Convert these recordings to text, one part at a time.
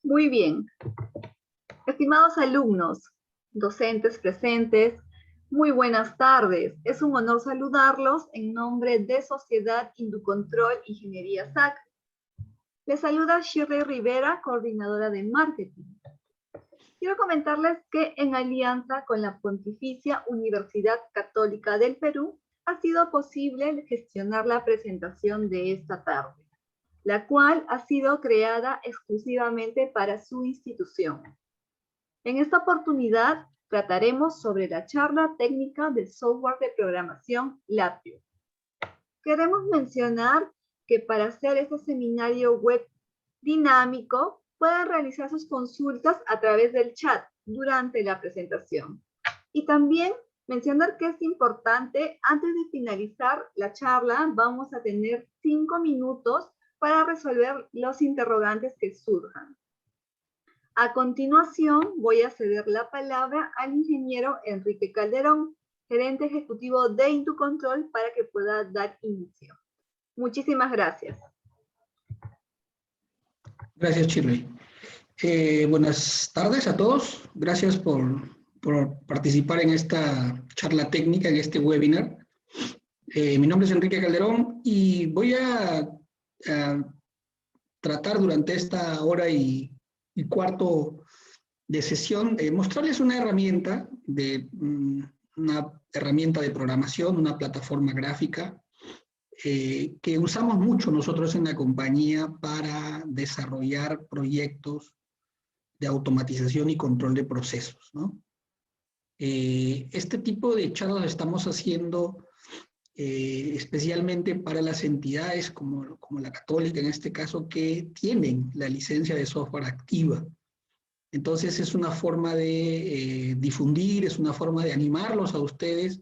Muy bien. Estimados alumnos, docentes presentes, muy buenas tardes. Es un honor saludarlos en nombre de Sociedad Inducontrol Ingeniería SAC. Les saluda Shirley Rivera, coordinadora de marketing. Quiero comentarles que en alianza con la Pontificia Universidad Católica del Perú, ha sido posible gestionar la presentación de esta tarde, la cual ha sido creada exclusivamente para su institución. En esta oportunidad trataremos sobre la charla técnica del software de programación Lattice. Queremos mencionar que para hacer este seminario web dinámico, pueden realizar sus consultas a través del chat durante la presentación. Y también mencionar que es importante, antes de finalizar la charla, vamos a tener 5 minutos para resolver los interrogantes que surjan. A continuación, voy a ceder la palabra al ingeniero Enrique Calderón, gerente ejecutivo de Inducontrol, para que pueda dar inicio. Muchísimas gracias. Gracias, Shirley. Buenas tardes a todos. Gracias por participar en esta charla técnica, en este webinar. Mi nombre es Enrique Calderón y voy a tratar durante esta hora y cuarto de sesión mostrarles una herramienta de programación, una plataforma gráfica que usamos mucho nosotros en la compañía para desarrollar proyectos de automatización y control de procesos, ¿no? Este tipo de charlas lo estamos haciendo especialmente para las entidades como la Católica, en este caso, que tienen la licencia de software activa. Entonces es una forma de difundir, es una forma de animarlos a ustedes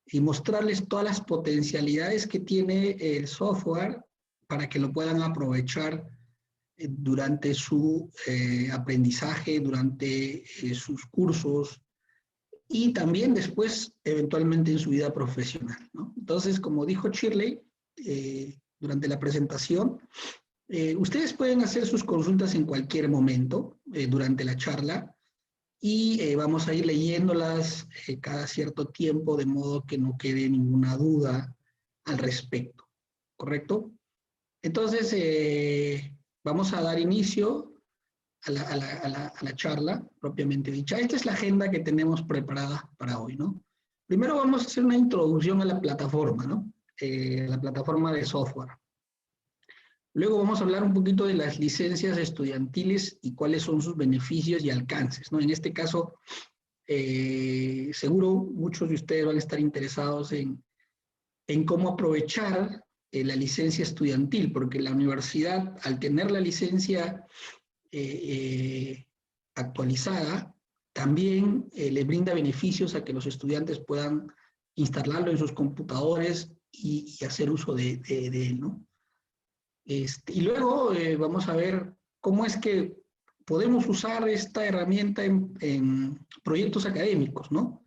y mostrarles todas las potencialidades que tiene el software para que lo puedan aprovechar durante su aprendizaje, durante sus cursos y también después, eventualmente, en su vida profesional, ¿no? Entonces, como dijo Shirley durante la presentación, ustedes pueden hacer sus consultas en cualquier momento durante la charla y vamos a ir leyéndolas cada cierto tiempo, de modo que no quede ninguna duda al respecto, ¿correcto? Entonces, vamos a dar inicio a la charla propiamente dicha. Esta es la agenda que tenemos preparada para hoy, ¿no? Primero vamos a hacer una introducción a la plataforma, ¿no? La plataforma de software. Luego vamos a hablar un poquito de las licencias estudiantiles y cuáles son sus beneficios y alcances, ¿no? En este caso, seguro muchos de ustedes van a estar interesados en cómo aprovechar la licencia estudiantil, porque la universidad, al tener la licencia actualizada, también le brinda beneficios a que los estudiantes puedan instalarlo en sus computadores y hacer uso de él, ¿no? Y luego vamos a ver cómo es que podemos usar esta herramienta en proyectos académicos, ¿no?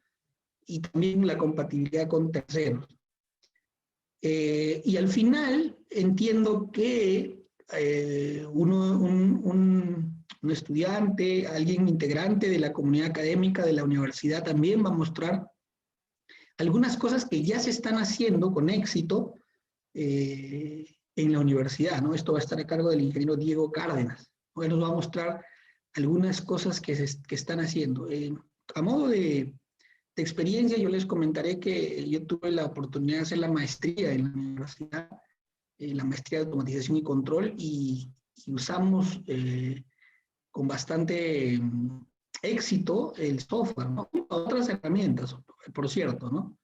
Y también la compatibilidad con terceros. Y al final entiendo que un estudiante, alguien integrante de la comunidad académica de la universidad también va a mostrar algunas cosas que ya se están haciendo con éxito en la universidad, ¿no? Esto va a estar a cargo del ingeniero Diego Cárdenas, ¿no? Él nos va a mostrar algunas cosas que están haciendo. A modo de experiencia, yo les comentaré que yo tuve la oportunidad de hacer la maestría en la universidad, la maestría de automatización y control, y usamos con bastante éxito el software, ¿no? Otras herramientas, por cierto, ¿no?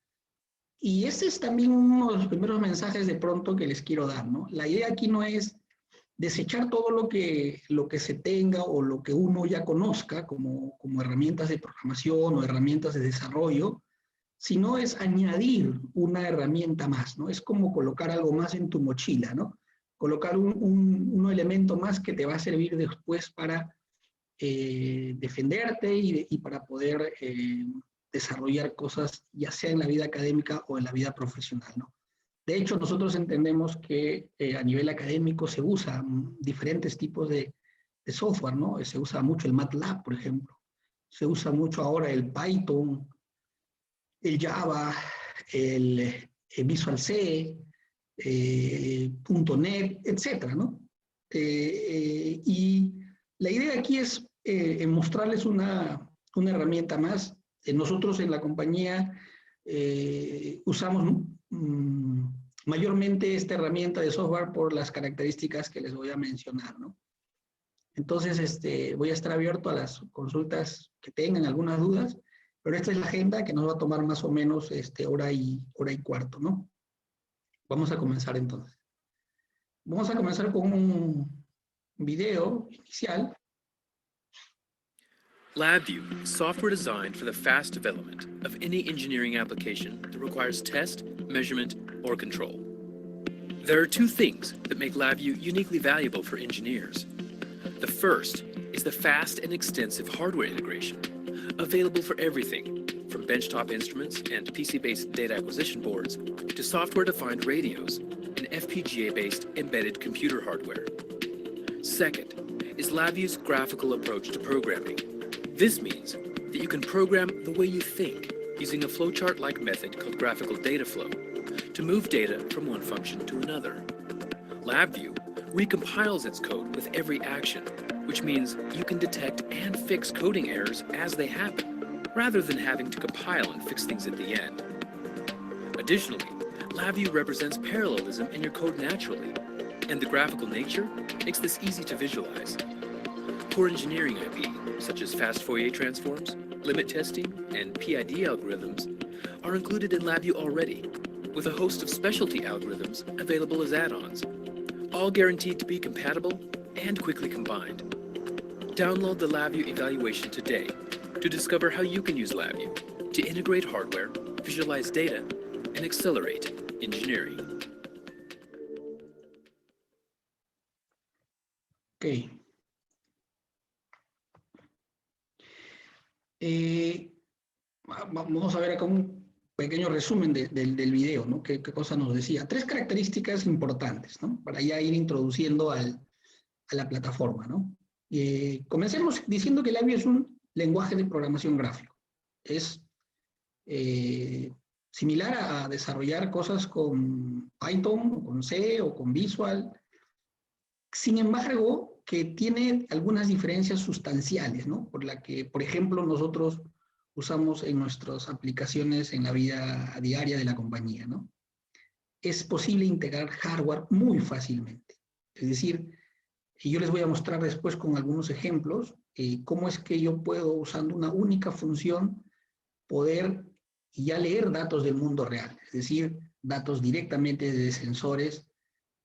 Y ese es también uno de los primeros mensajes de pronto que les quiero dar, ¿no? La idea aquí no es desechar todo lo que se tenga o lo que uno ya conozca como herramientas de programación o herramientas de desarrollo, sino es añadir una herramienta más, ¿no? Es como colocar algo más en tu mochila, ¿no? Colocar un elemento más que te va a servir después para defenderte y para poder desarrollar cosas, ya sea en la vida académica o en la vida profesional, ¿no? De hecho, nosotros entendemos que a nivel académico se usan diferentes tipos de software, ¿no? Se usa mucho el MATLAB, por ejemplo. Se usa mucho ahora el Python, el Java, el Visual C, .NET, etcétera, ¿no? Y la idea aquí es mostrarles una herramienta más. Nosotros en la compañía usamos mayormente esta herramienta de software por las características que les voy a mencionar, ¿no? Entonces, voy a estar abierto a las consultas que tengan, algunas dudas, pero esta es la agenda que nos va a tomar más o menos hora y cuarto, ¿no? Vamos a comenzar entonces. Vamos a comenzar con un video inicial. LabVIEW is software designed for the fast development of any engineering application that requires test, measurement, or control. There are two things that make LabVIEW uniquely valuable for engineers. The first is the fast and extensive hardware integration, available for everything from benchtop instruments and PC-based data acquisition boards to software-defined radios and FPGA-based embedded computer hardware. Second is LabVIEW's graphical approach to programming. This means that you can program the way you think using a flowchart-like method called graphical data flow to move data from one function to another. LabVIEW recompiles its code with every action, which means you can detect and fix coding errors as they happen, rather than having to compile and fix things at the end. Additionally, LabVIEW represents parallelism in your code naturally, and the graphical nature makes this easy to visualize. Core engineering IP, such as fast Fourier transforms, limit testing, and PID algorithms, are included in LabVIEW already, with a host of specialty algorithms available as add-ons, all guaranteed to be compatible and quickly combined. Download the LabVIEW evaluation today to discover how you can use LabVIEW to integrate hardware, visualize data, and accelerate engineering. Ok. Vamos a ver acá un pequeño resumen del video, ¿no? ¿Qué cosa nos decía? 3 características importantes, ¿no? Para ya ir introduciendo a la plataforma, ¿no? Comencemos diciendo que LabVIEW es un lenguaje de programación gráfico. Es similar a desarrollar cosas con Python, o con C, o con Visual. Sin embargo, que tiene algunas diferencias sustanciales, ¿no? Por la que, por ejemplo, nosotros usamos en nuestras aplicaciones en la vida diaria de la compañía, ¿no? Es posible integrar hardware muy fácilmente. Es decir, yo les voy a mostrar después con algunos ejemplos cómo es que yo puedo, usando una única función, poder ya leer datos del mundo real, es decir, datos directamente de sensores,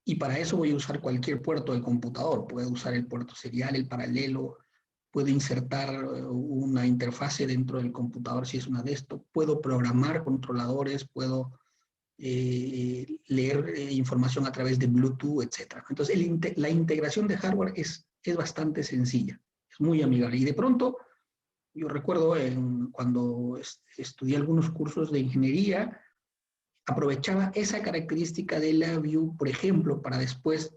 y para eso voy a usar cualquier puerto del computador. Puedo usar el puerto serial, el paralelo, puedo insertar una interfase dentro del computador si es una desktop, puedo programar controladores, puedo leer información a través de Bluetooth, etc. Entonces, la integración de hardware es bastante sencilla, es muy amigable. Y de pronto, yo recuerdo cuando estudié algunos cursos de ingeniería, aprovechaba esa característica de LabVIEW, por ejemplo, para después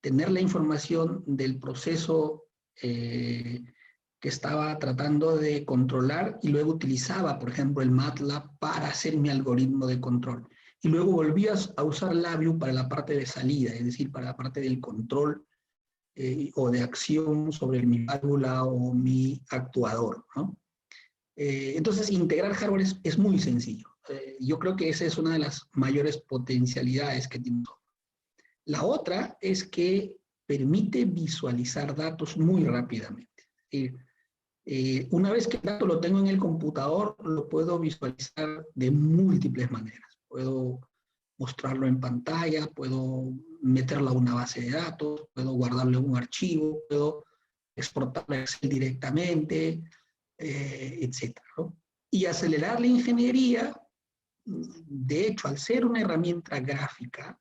tener la información del proceso que estaba tratando de controlar, y luego utilizaba, por ejemplo, el MATLAB para hacer mi algoritmo de control. Y luego volvía a usar LabVIEW para la parte de salida, es decir, para la parte del control o de acción sobre mi válvula o mi actuador, ¿no? Entonces, integrar hardware es muy sencillo. Yo creo que esa es una de las mayores potencialidades que tiene. La otra es que permite visualizar datos muy rápidamente. Una vez que el dato lo tengo en el computador, lo puedo visualizar de múltiples maneras. Puedo mostrarlo en pantalla, puedo meterlo a una base de datos, puedo guardarlo en un archivo, puedo exportarlo a Excel directamente, etcétera, ¿no? Y acelerar la ingeniería, de hecho, al ser una herramienta gráfica,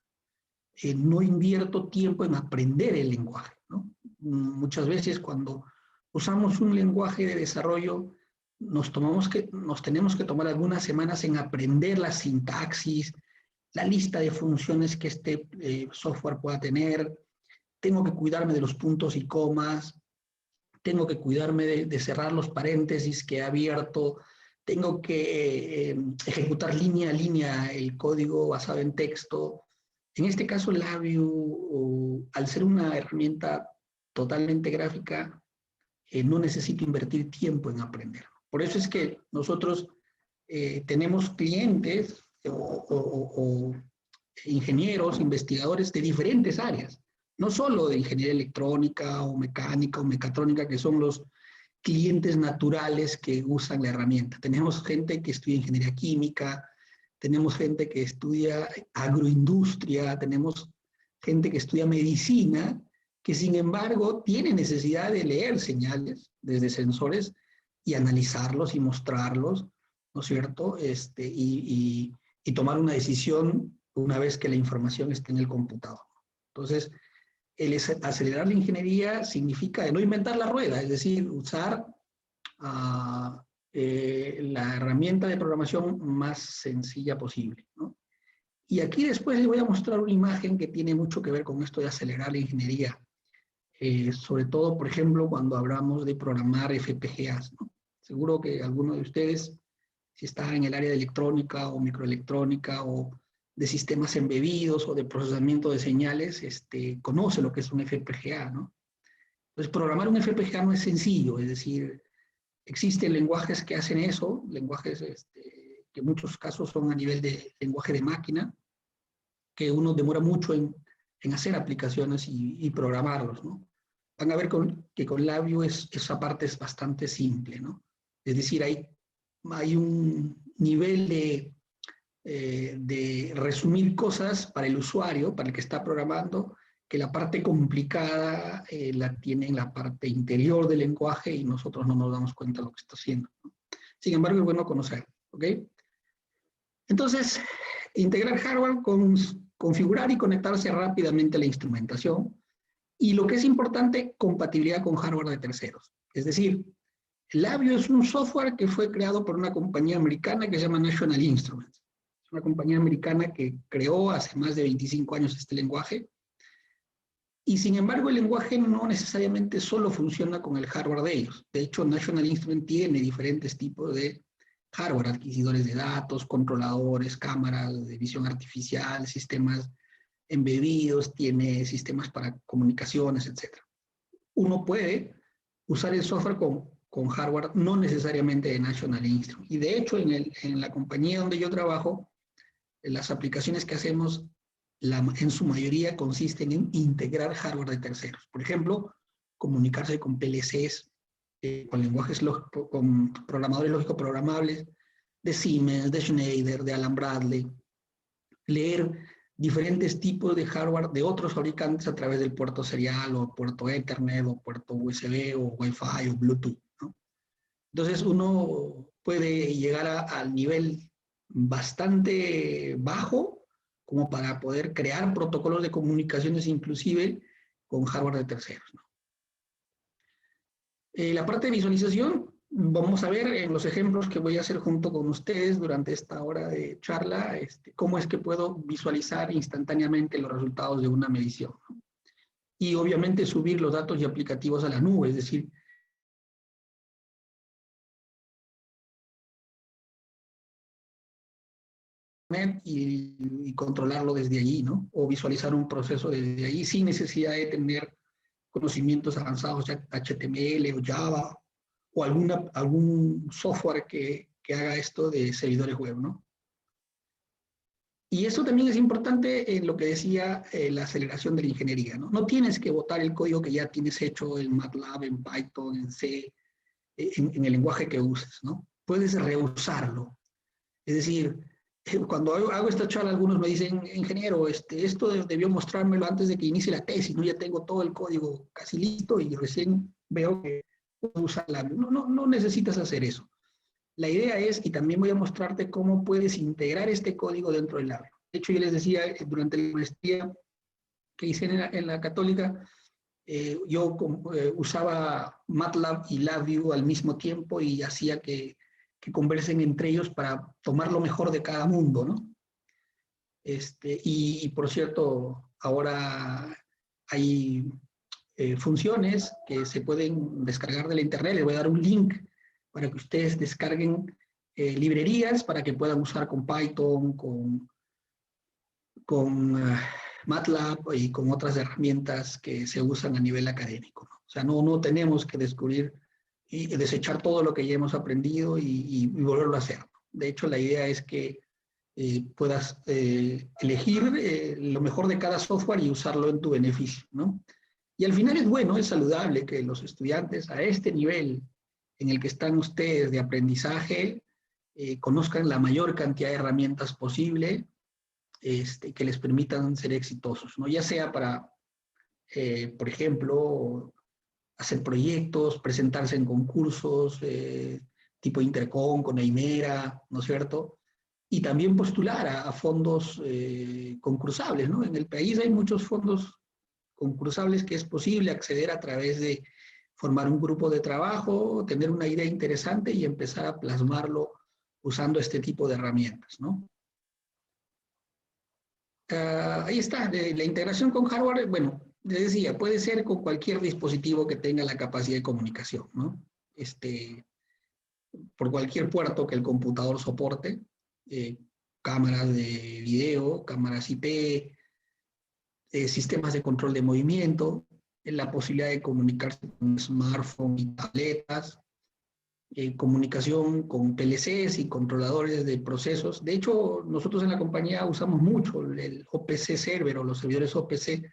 no invierto tiempo en aprender el lenguaje, ¿no? Muchas veces cuando usamos un lenguaje de desarrollo, nos tenemos que tomar algunas semanas en aprender la sintaxis, la lista de funciones que este software pueda tener, tengo que cuidarme de los puntos y comas, tengo que cuidarme de cerrar los paréntesis que he abierto, tengo que ejecutar línea a línea el código basado en texto. En este caso, LabVIEW, al ser una herramienta totalmente gráfica, no necesito invertir tiempo en aprender. Por eso es que nosotros tenemos clientes o ingenieros, investigadores de diferentes áreas, no solo de ingeniería electrónica o mecánica o mecatrónica, que son los clientes naturales que usan la herramienta. Tenemos gente que estudia ingeniería química, tenemos gente que estudia agroindustria, tenemos gente que estudia medicina, que sin embargo tiene necesidad de leer señales desde sensores y analizarlos y mostrarlos, ¿no es cierto? Y tomar una decisión una vez que la información esté en el computador. Entonces, el acelerar la ingeniería significa no inventar la rueda, es decir, usar la herramienta de programación más sencilla posible, ¿no? Y aquí después les voy a mostrar una imagen que tiene mucho que ver con esto de acelerar la ingeniería. Sobre todo, por ejemplo, cuando hablamos de programar FPGAs, ¿no? Seguro que alguno de ustedes, si está en el área de electrónica o microelectrónica o de sistemas embebidos o de procesamiento de señales, conoce lo que es un FPGA, ¿no? Entonces, programar un FPGA no es sencillo, es decir, existen lenguajes que hacen eso, lenguajes que en muchos casos son a nivel de lenguaje de máquina, que uno demora mucho en hacer aplicaciones y programarlos, ¿no? Van a ver que con LabVIEW esa parte es bastante simple, ¿no? Es decir, hay un nivel de resumir cosas para el usuario, para el que está programando, que la parte complicada la tiene en la parte interior del lenguaje y nosotros no nos damos cuenta de lo que está haciendo, ¿no? Sin embargo, es bueno conocer, ¿ok? Entonces, integrar hardware con configurar y conectarse rápidamente a la instrumentación. Y lo que es importante, compatibilidad con hardware de terceros. Es decir, LabVIEW es un software que fue creado por una compañía americana que se llama National Instruments. Es una compañía americana que creó hace más de 25 años este lenguaje. Y sin embargo, el lenguaje no necesariamente solo funciona con el hardware de ellos. De hecho, National Instruments tiene diferentes tipos de hardware, adquisidores de datos, controladores, cámaras de visión artificial, sistemas embebidos, tiene sistemas para comunicaciones, etc. Uno puede usar el software con hardware no necesariamente de National Instruments. Y de hecho, en la compañía donde yo trabajo, las aplicaciones que hacemos, en su mayoría consisten en integrar hardware de terceros. Por ejemplo, comunicarse con PLCs, con lenguajes con programadores lógicos programables, de Siemens, de Schneider, de Alan Bradley, leer diferentes tipos de hardware de otros fabricantes a través del puerto serial o puerto Ethernet o puerto USB o Wi-Fi o Bluetooth, ¿no? Entonces uno puede llegar al nivel bastante bajo como para poder crear protocolos de comunicaciones inclusive con hardware de terceros, ¿no? La parte de visualización, vamos a ver en los ejemplos que voy a hacer junto con ustedes durante esta hora de charla, cómo es que puedo visualizar instantáneamente los resultados de una medición, ¿no? Y obviamente subir los datos y aplicativos a la nube, es decir, y controlarlo desde allí, ¿no? O visualizar un proceso desde allí sin necesidad de tener conocimientos avanzados de HTML o Java o algún software que haga esto de servidores web, ¿no? Y eso también es importante en lo que decía la aceleración de la ingeniería, ¿no? No tienes que botar el código que ya tienes hecho en MATLAB, en Python, en C, en el lenguaje que uses, ¿no? Puedes reusarlo. Es decir, cuando hago esta charla, algunos me dicen, ingeniero, esto debió mostrármelo antes de que inicie la tesis, ¿no? Ya tengo todo el código casi listo y recién veo que puedo usar LabVIEW. No necesitas hacer eso. La idea es, y también voy a mostrarte cómo puedes integrar este código dentro del LabVIEW. De hecho, yo les decía, durante la maestría que hice en la Católica, yo usaba MATLAB y LabVIEW al mismo tiempo y hacía que conversen entre ellos para tomar lo mejor de cada mundo, ¿no? Y por cierto, ahora hay funciones que se pueden descargar de la internet. Les voy a dar un link para que ustedes descarguen librerías para que puedan usar con Python, con MATLAB y con otras herramientas que se usan a nivel académico, ¿no? O sea, no tenemos que descubrir y desechar todo lo que ya hemos aprendido y volverlo a hacer. De hecho, la idea es que puedas elegir lo mejor de cada software y usarlo en tu beneficio, ¿no? Y al final es bueno, es saludable que los estudiantes a este nivel en el que están ustedes de aprendizaje conozcan la mayor cantidad de herramientas posible que les permitan ser exitosos, ¿no? Ya sea para, por ejemplo, hacer proyectos, presentarse en concursos tipo Intercom, con Eimera, ¿no es cierto? Y también postular a fondos concursables, ¿no? En el país hay muchos fondos concursables que es posible acceder a través de formar un grupo de trabajo, tener una idea interesante y empezar a plasmarlo usando este tipo de herramientas, ¿no? Ahí está, la integración con hardware, bueno, les decía, puede ser con cualquier dispositivo que tenga la capacidad de comunicación, ¿no? Por cualquier puerto que el computador soporte, cámaras de video, cámaras IP, sistemas de control de movimiento, la posibilidad de comunicarse con smartphones y tabletas, comunicación con PLCs y controladores de procesos. De hecho, nosotros en la compañía usamos mucho el OPC server o los servidores OPC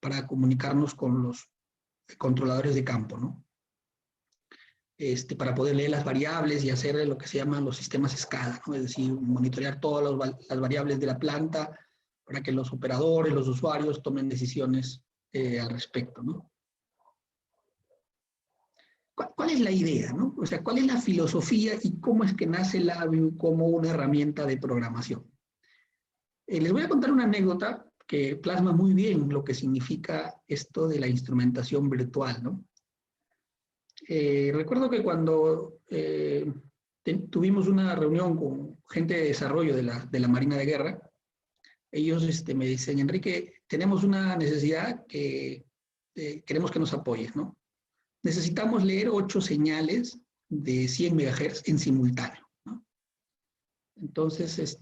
para comunicarnos con los controladores de campo, ¿no? Para poder leer las variables y hacer lo que se llaman los sistemas SCADA, ¿no? Es decir, monitorear todas las variables de la planta para que los operadores, los usuarios tomen decisiones al respecto, ¿no? ¿Cuál es la idea, no? O sea, ¿cuál es la filosofía y cómo es que nace LabVIEW como una herramienta de programación? Les voy a contar una anécdota que plasma muy bien lo que significa esto de la instrumentación virtual, ¿no? Recuerdo que cuando tuvimos una reunión con gente de desarrollo de la Marina de Guerra, ellos me dicen, Enrique, tenemos una necesidad que queremos que nos apoyes, ¿no? Necesitamos leer 8 señales de 100 MHz en simultáneo, ¿no? Entonces,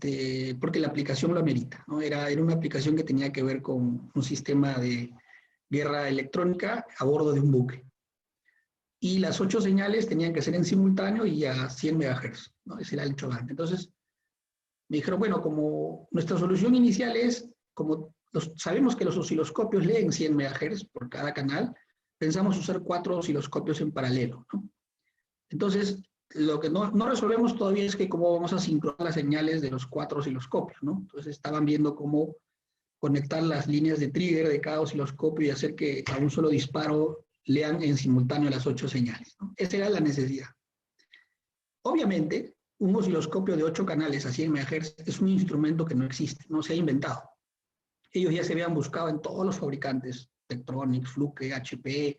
porque la aplicación lo amerita, ¿no? Era una aplicación que tenía que ver con un sistema de guerra electrónica a bordo de un buque. Y las 8 señales tenían que ser en simultáneo y a 100 MHz, ¿no? Ese era el chogante. Entonces, me dijeron, bueno, como nuestra solución inicial es, como sabemos que los osciloscopios leen 100 MHz por cada canal, pensamos usar 4 osciloscopios en paralelo, ¿no? Entonces, lo que no resolvemos todavía es que cómo vamos a sincronizar las señales de los 4 osciloscopios, ¿no? Entonces, estaban viendo cómo conectar las líneas de trigger de cada osciloscopio y hacer que a un solo disparo lean en simultáneo las 8 señales, ¿no? Esa era la necesidad. Obviamente, un osciloscopio de 8 canales a 100 MHz es un instrumento que no existe, no se ha inventado. Ellos ya se habían buscado en todos los fabricantes, Tektronix, Fluke, HP,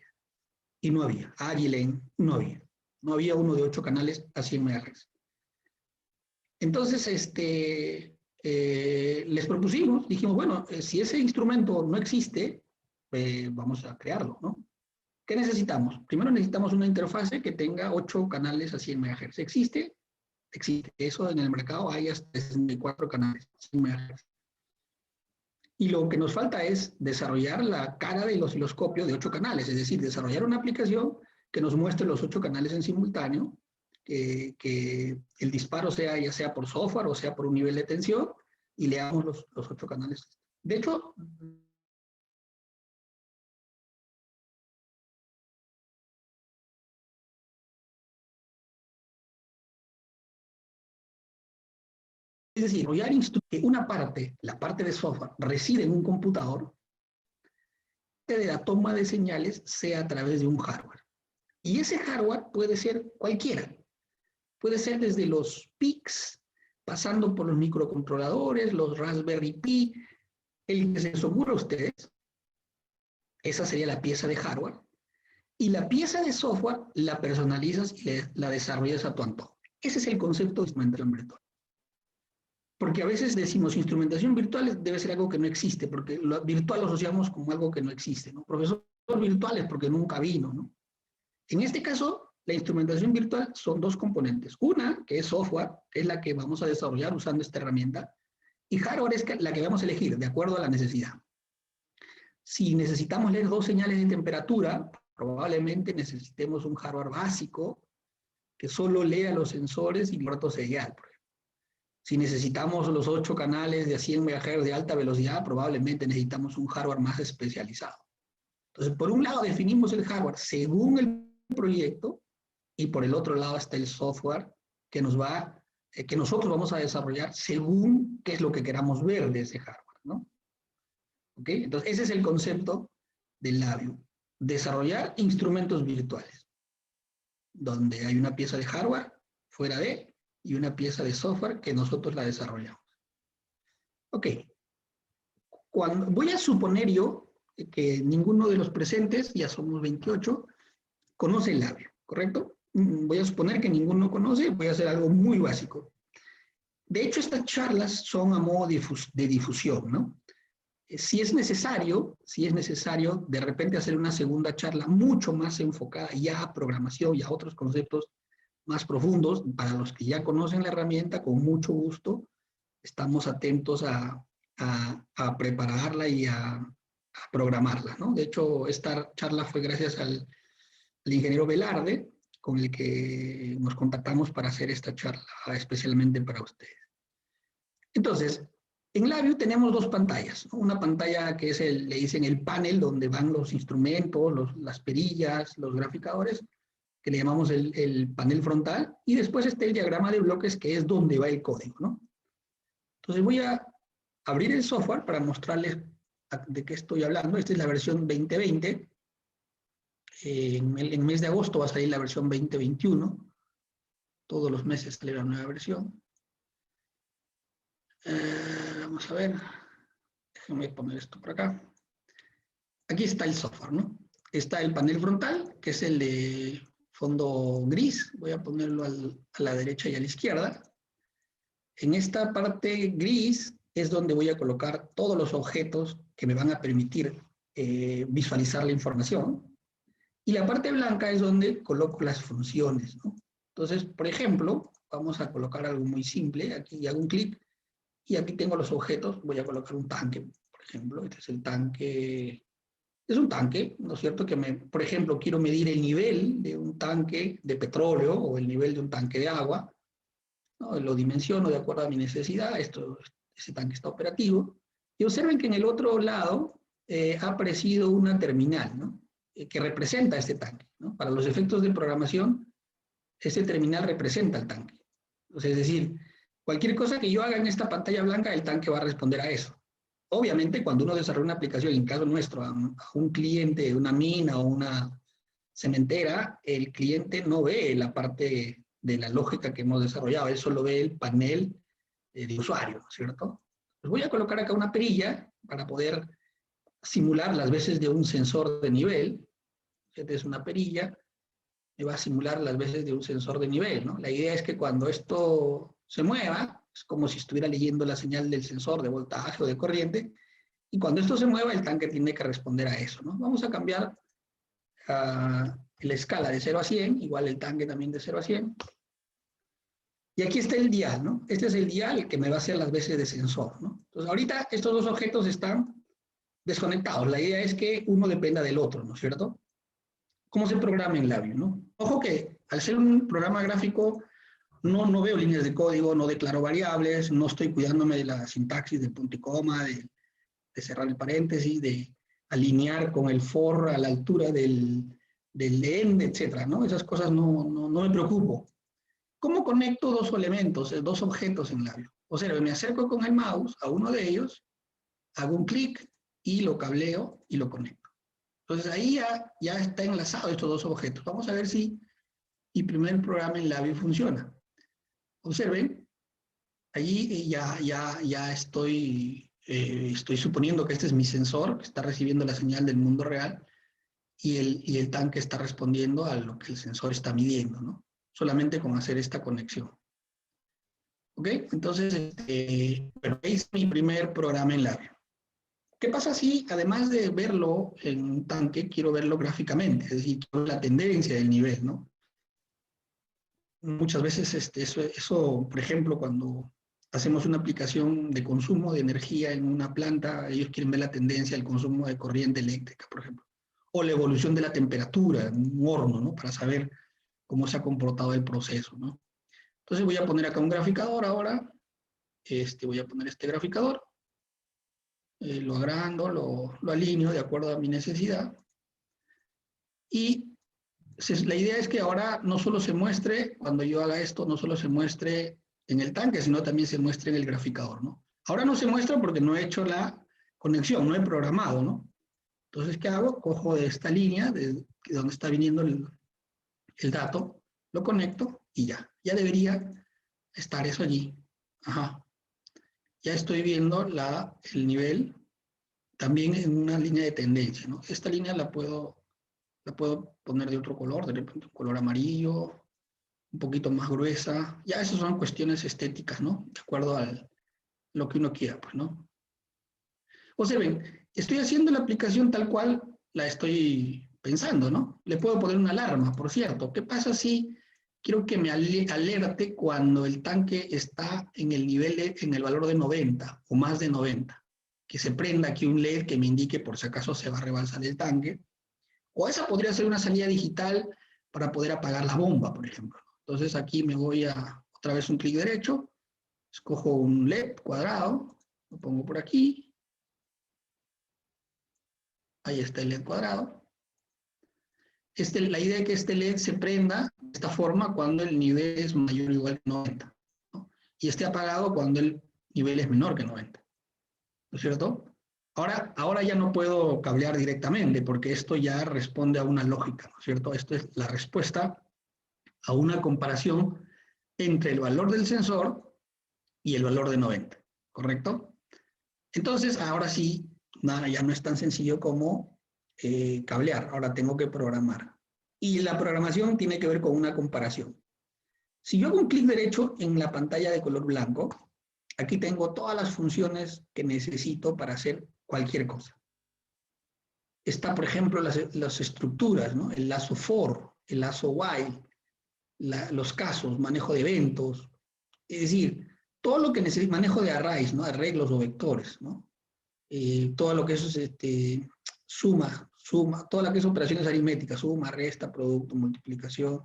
y no había. Agilent, no había. No había uno de 8 canales a 100 MHz. Entonces, les propusimos, dijimos, bueno, si ese instrumento no existe, vamos a crearlo, ¿no? ¿Qué necesitamos? Primero necesitamos una interfase que tenga 8 canales a 100 MHz. ¿Existe? Existe. Eso en el mercado hay hasta 64 canales a 100 MHz. Y lo que nos falta es desarrollar la cara del osciloscopio de 8 canales, es decir, desarrollar una aplicación que nos muestre los 8 canales en simultáneo, que el disparo sea ya sea por software o sea por un nivel de tensión, y leamos los 8 canales. De hecho, es decir, que una parte, la parte de software, reside en un computador, de la toma de señales sea a través de un hardware. Y ese hardware puede ser cualquiera. Puede ser desde los PICs, pasando por los microcontroladores, los Raspberry Pi, el que se les ocurra a ustedes. Esa sería la pieza de hardware. Y la pieza de software la personalizas y la desarrollas a tu antojo. Ese es el concepto de instrumentación virtual. Porque a veces decimos instrumentación virtual debe ser algo que no existe, porque lo virtual lo asociamos como algo que no existe, ¿no? Profesor, virtuales porque nunca vino, ¿no? En este caso, la instrumentación virtual son dos componentes. Una, que es software, que es la que vamos a desarrollar usando esta herramienta, y hardware es la que vamos a elegir de acuerdo a la necesidad. Si necesitamos leer 2 señales de temperatura, probablemente necesitemos un hardware básico que solo lea los sensores y puerto serial. Si necesitamos los 8 canales de 100 MHz de alta velocidad, probablemente necesitamos un hardware más especializado. Entonces, por un lado definimos el hardware según el proyecto, y por el otro lado está el software que que nosotros vamos a desarrollar según qué es lo que queramos ver de ese hardware, ¿no? ¿Ok? Entonces, ese es el concepto del Labview. Desarrollar instrumentos virtuales, donde hay una pieza de hardware fuera de, y una pieza de software que nosotros la desarrollamos. Ok. Voy a suponer yo que ninguno de los presentes, ya somos 28, conoce el Labview, ¿correcto? Voy a suponer que ninguno conoce, voy a hacer algo muy básico. De hecho, estas charlas son a modo de difusión, ¿no? Si es necesario, de repente hacer una segunda charla mucho más enfocada ya a programación y a otros conceptos más profundos, para los que ya conocen la herramienta, con mucho gusto, estamos atentos a prepararla y a programarla, ¿no? De hecho, esta charla fue gracias al ingeniero Velarde, con el que nos contactamos para hacer esta charla especialmente para ustedes. Entonces, en Labview tenemos 2 pantallas, ¿no? Una pantalla que es le dicen el panel, donde van los instrumentos, las perillas, los graficadores, que le llamamos el panel frontal, y después está el diagrama de bloques, que es donde va el código, ¿no? Entonces voy a abrir el software para mostrarles de qué estoy hablando. Esta es la versión 2020. En el mes de agosto va a salir la versión 2021. Todos los meses sale la nueva versión. Vamos a ver. Déjenme poner esto por acá. Aquí está el software, ¿no? Está el panel frontal, que es el de fondo gris. Voy a ponerlo a la derecha y a la izquierda. En esta parte gris es donde voy a colocar todos los objetos que me van a permitir visualizar la información. Y la parte blanca es donde coloco las funciones, ¿no? Entonces, por ejemplo, vamos a colocar algo muy simple. Aquí hago un clic y aquí tengo los objetos. Voy a colocar un tanque, por ejemplo. Este es el tanque. Es un tanque, ¿no es cierto? Que por ejemplo, quiero medir el nivel de un tanque de petróleo o el nivel de un tanque de agua, ¿no? Lo dimensiono de acuerdo a mi necesidad. Ese tanque está operativo. Y observen que en el otro lado ha aparecido una terminal, ¿no? Que representa este tanque, ¿no? Para los efectos de programación, este terminal representa el tanque. Entonces, es decir, cualquier cosa que yo haga en esta pantalla blanca, el tanque va a responder a eso. Obviamente, cuando uno desarrolla una aplicación, en caso nuestro, a un cliente de una mina o una cementera, el cliente no ve la parte de la lógica que hemos desarrollado, él solo ve el panel de usuario, ¿no es cierto? Pues voy a colocar acá una perilla para poder simular las veces de un sensor de nivel. Esta es una perilla, me va a simular las veces de un sensor de nivel, ¿no? La idea es que cuando esto se mueva, es como si estuviera leyendo la señal del sensor de voltaje o de corriente, y cuando esto se mueva, el tanque tiene que responder a eso, ¿no? Vamos a cambiar la escala de 0 a 100, igual el tanque también de 0 a 100. Y aquí está el dial, ¿no? Este es el dial que me va a hacer las veces de sensor, ¿no? Entonces, ahorita estos 2 objetos están desconectados. La idea es que uno dependa del otro, ¿no es cierto? ¿Cómo se programa en Labview, no? Ojo que al ser un programa gráfico no veo líneas de código, no declaro variables, no estoy cuidándome de la sintaxis de punto y coma, de cerrar el paréntesis, de alinear con el for a la altura del end, etcétera, ¿no? Esas cosas no me preocupo. ¿Cómo conecto 2 elementos, 2 objetos en Labview? O sea, me acerco con el mouse a uno de ellos, hago un clic y lo cableo y lo conecto. Entonces ahí ya está enlazado estos 2 objetos. Vamos a ver si mi primer programa en Labview funciona. Observen, allí ya estoy suponiendo que este es mi sensor, que está recibiendo la señal del mundo real, y el tanque está respondiendo a lo que el sensor está midiendo, ¿no? Solamente con hacer esta conexión. ¿Ok? Entonces, bueno, este es mi primer programa en Labview. ¿Qué pasa si, además de verlo en un tanque, quiero verlo gráficamente? Es decir, quiero ver la tendencia del nivel, ¿no? Muchas veces eso, por ejemplo, cuando hacemos una aplicación de consumo de energía en una planta, ellos quieren ver la tendencia del consumo de corriente eléctrica, por ejemplo, o la evolución de la temperatura en un horno, ¿no? Para saber cómo se ha comportado el proceso, ¿no? Entonces voy a poner acá un graficador ahora, voy a poner este graficador, lo agrando, lo alineo de acuerdo a mi necesidad, y la idea es que ahora no solo se muestre, cuando yo haga esto, no solo se muestre en el tanque, sino también se muestre en el graficador, ¿no? Ahora no se muestra porque no he hecho la conexión, no he programado, ¿no? Entonces, ¿qué hago? Cojo de esta línea, de donde está viniendo el dato, lo conecto y ya debería estar eso allí. Ajá. Ya estoy viendo el nivel también en una línea de tendencia, ¿no? Esta línea la puedo poner de otro color, de repente un color amarillo, un poquito más gruesa. Ya esas son cuestiones estéticas, ¿no? De acuerdo a lo que uno quiera, pues, ¿no? Observen, estoy haciendo la aplicación tal cual la estoy pensando, ¿no? Le puedo poner una alarma, por cierto. ¿Qué pasa si quiero que me alerte cuando el tanque está en el nivel, en el valor de 90 o más de 90? Que se prenda aquí un LED que me indique por si acaso se va a rebalsar el tanque. O esa podría ser una salida digital para poder apagar la bomba, por ejemplo. Entonces aquí me voy a otra vez un clic derecho, escojo un LED cuadrado, lo pongo por aquí. Ahí está el LED cuadrado. La idea es que este LED se prenda de esta forma cuando el nivel es mayor o igual que 90, ¿no? Y esté apagado cuando el nivel es menor que 90. ¿No es cierto? Ahora ya no puedo cablear directamente porque esto ya responde a una lógica, ¿no es cierto? Esto es la respuesta a una comparación entre el valor del sensor y el valor de 90, ¿correcto? Entonces, ahora sí, nada, ya no es tan sencillo como cablear, ahora tengo que programar. Y la programación tiene que ver con una comparación. Si yo hago un clic derecho en la pantalla de color blanco, aquí tengo todas las funciones que necesito para hacer cualquier cosa. Está, por ejemplo, las estructuras, ¿no? El lazo for, el lazo while, los casos, manejo de eventos, es decir, todo lo que necesita, manejo de arrays, ¿no? Arreglos o vectores, ¿no? Todo lo que eso es suma, todo lo que es operaciones aritméticas, suma, resta, producto, multiplicación,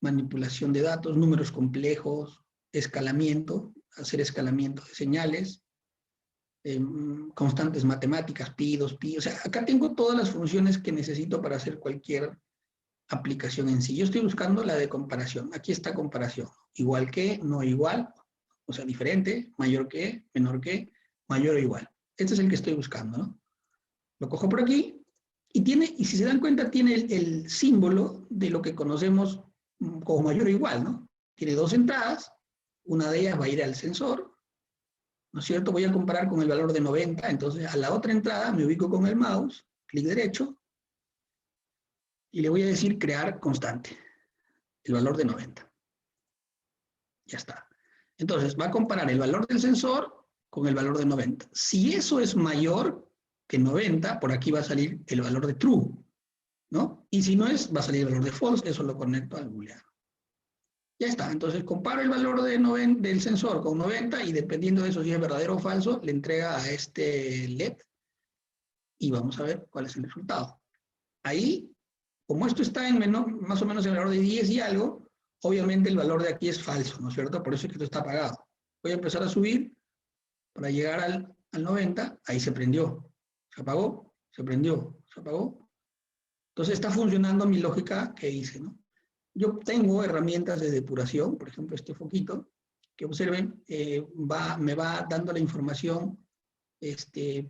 manipulación de datos, números complejos, escalamiento, hacer escalamiento de señales, constantes matemáticas, pi, 2pi, o sea, acá tengo todas las funciones que necesito para hacer cualquier aplicación en sí. Yo estoy buscando la de comparación. Aquí está comparación. Igual que, no igual, o sea, diferente, mayor que, menor que, mayor o igual. Este es el que estoy buscando, ¿no? Lo cojo por aquí y si se dan cuenta, tiene el símbolo de lo que conocemos como mayor o igual, ¿no? Tiene dos entradas, una de ellas va a ir al sensor, ¿no es cierto? Voy a comparar con el valor de 90, entonces a la otra entrada me ubico con el mouse, clic derecho, y le voy a decir crear constante, el valor de 90. Ya está. Entonces va a comparar el valor del sensor con el valor de 90. Si eso es mayor que 90, por aquí va a salir el valor de true, ¿no? Y si no es, va a salir el valor de false, eso lo conecto al booleano. Ya está, entonces comparo el valor del sensor con 90 y dependiendo de eso si es verdadero o falso, le entrega a este LED y vamos a ver cuál es el resultado. Ahí, como esto está en más o menos en el valor de 10 y algo, obviamente el valor de aquí es falso, ¿no es cierto? Por eso es que esto está apagado. Voy a empezar a subir para llegar al 90, ahí se prendió, se apagó, se prendió, se apagó. Entonces está funcionando mi lógica que hice, ¿no? Yo tengo herramientas de depuración, por ejemplo este foquito, que observen, me va dando la información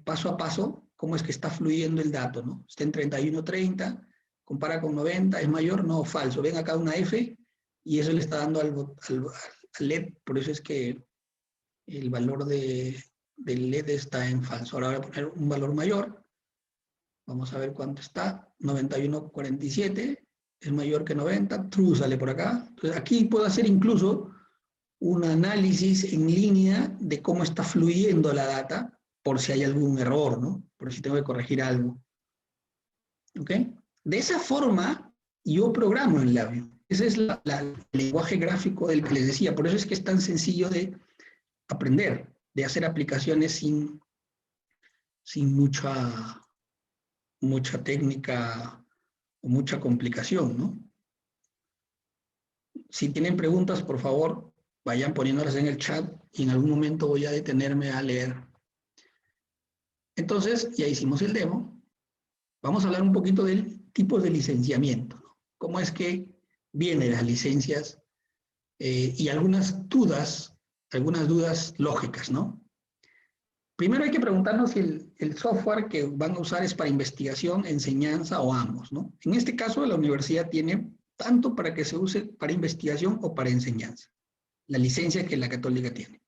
paso a paso, cómo es que está fluyendo el dato, ¿no? Está en 31.30, compara con 90, ¿es mayor? No, falso. Ven acá una F y eso le está dando al LED, por eso es que el valor del LED está en falso. Ahora voy a poner un valor mayor, vamos a ver cuánto está, 91.47, es mayor que 90, true sale por acá. Entonces aquí puedo hacer incluso un análisis en línea de cómo está fluyendo la data por si hay algún error, ¿no? Por si tengo que corregir algo. ¿Ok? De esa forma, yo programo el labio. Ese es el lenguaje gráfico del que les decía. Por eso es que es tan sencillo de aprender, de hacer aplicaciones sin mucha técnica o mucha complicación, ¿no? Si tienen preguntas, por favor, vayan poniéndolas en el chat y en algún momento voy a detenerme a leer. Entonces, ya hicimos el demo. Vamos a hablar un poquito del tipo de licenciamiento, ¿no? Cómo es que vienen las licencias y algunas dudas lógicas, ¿no? Primero hay que preguntarnos si el software que van a usar es para investigación, enseñanza o ambos, ¿no? En este caso, la universidad tiene tanto para que se use para investigación o para enseñanza, la licencia que la Católica tiene.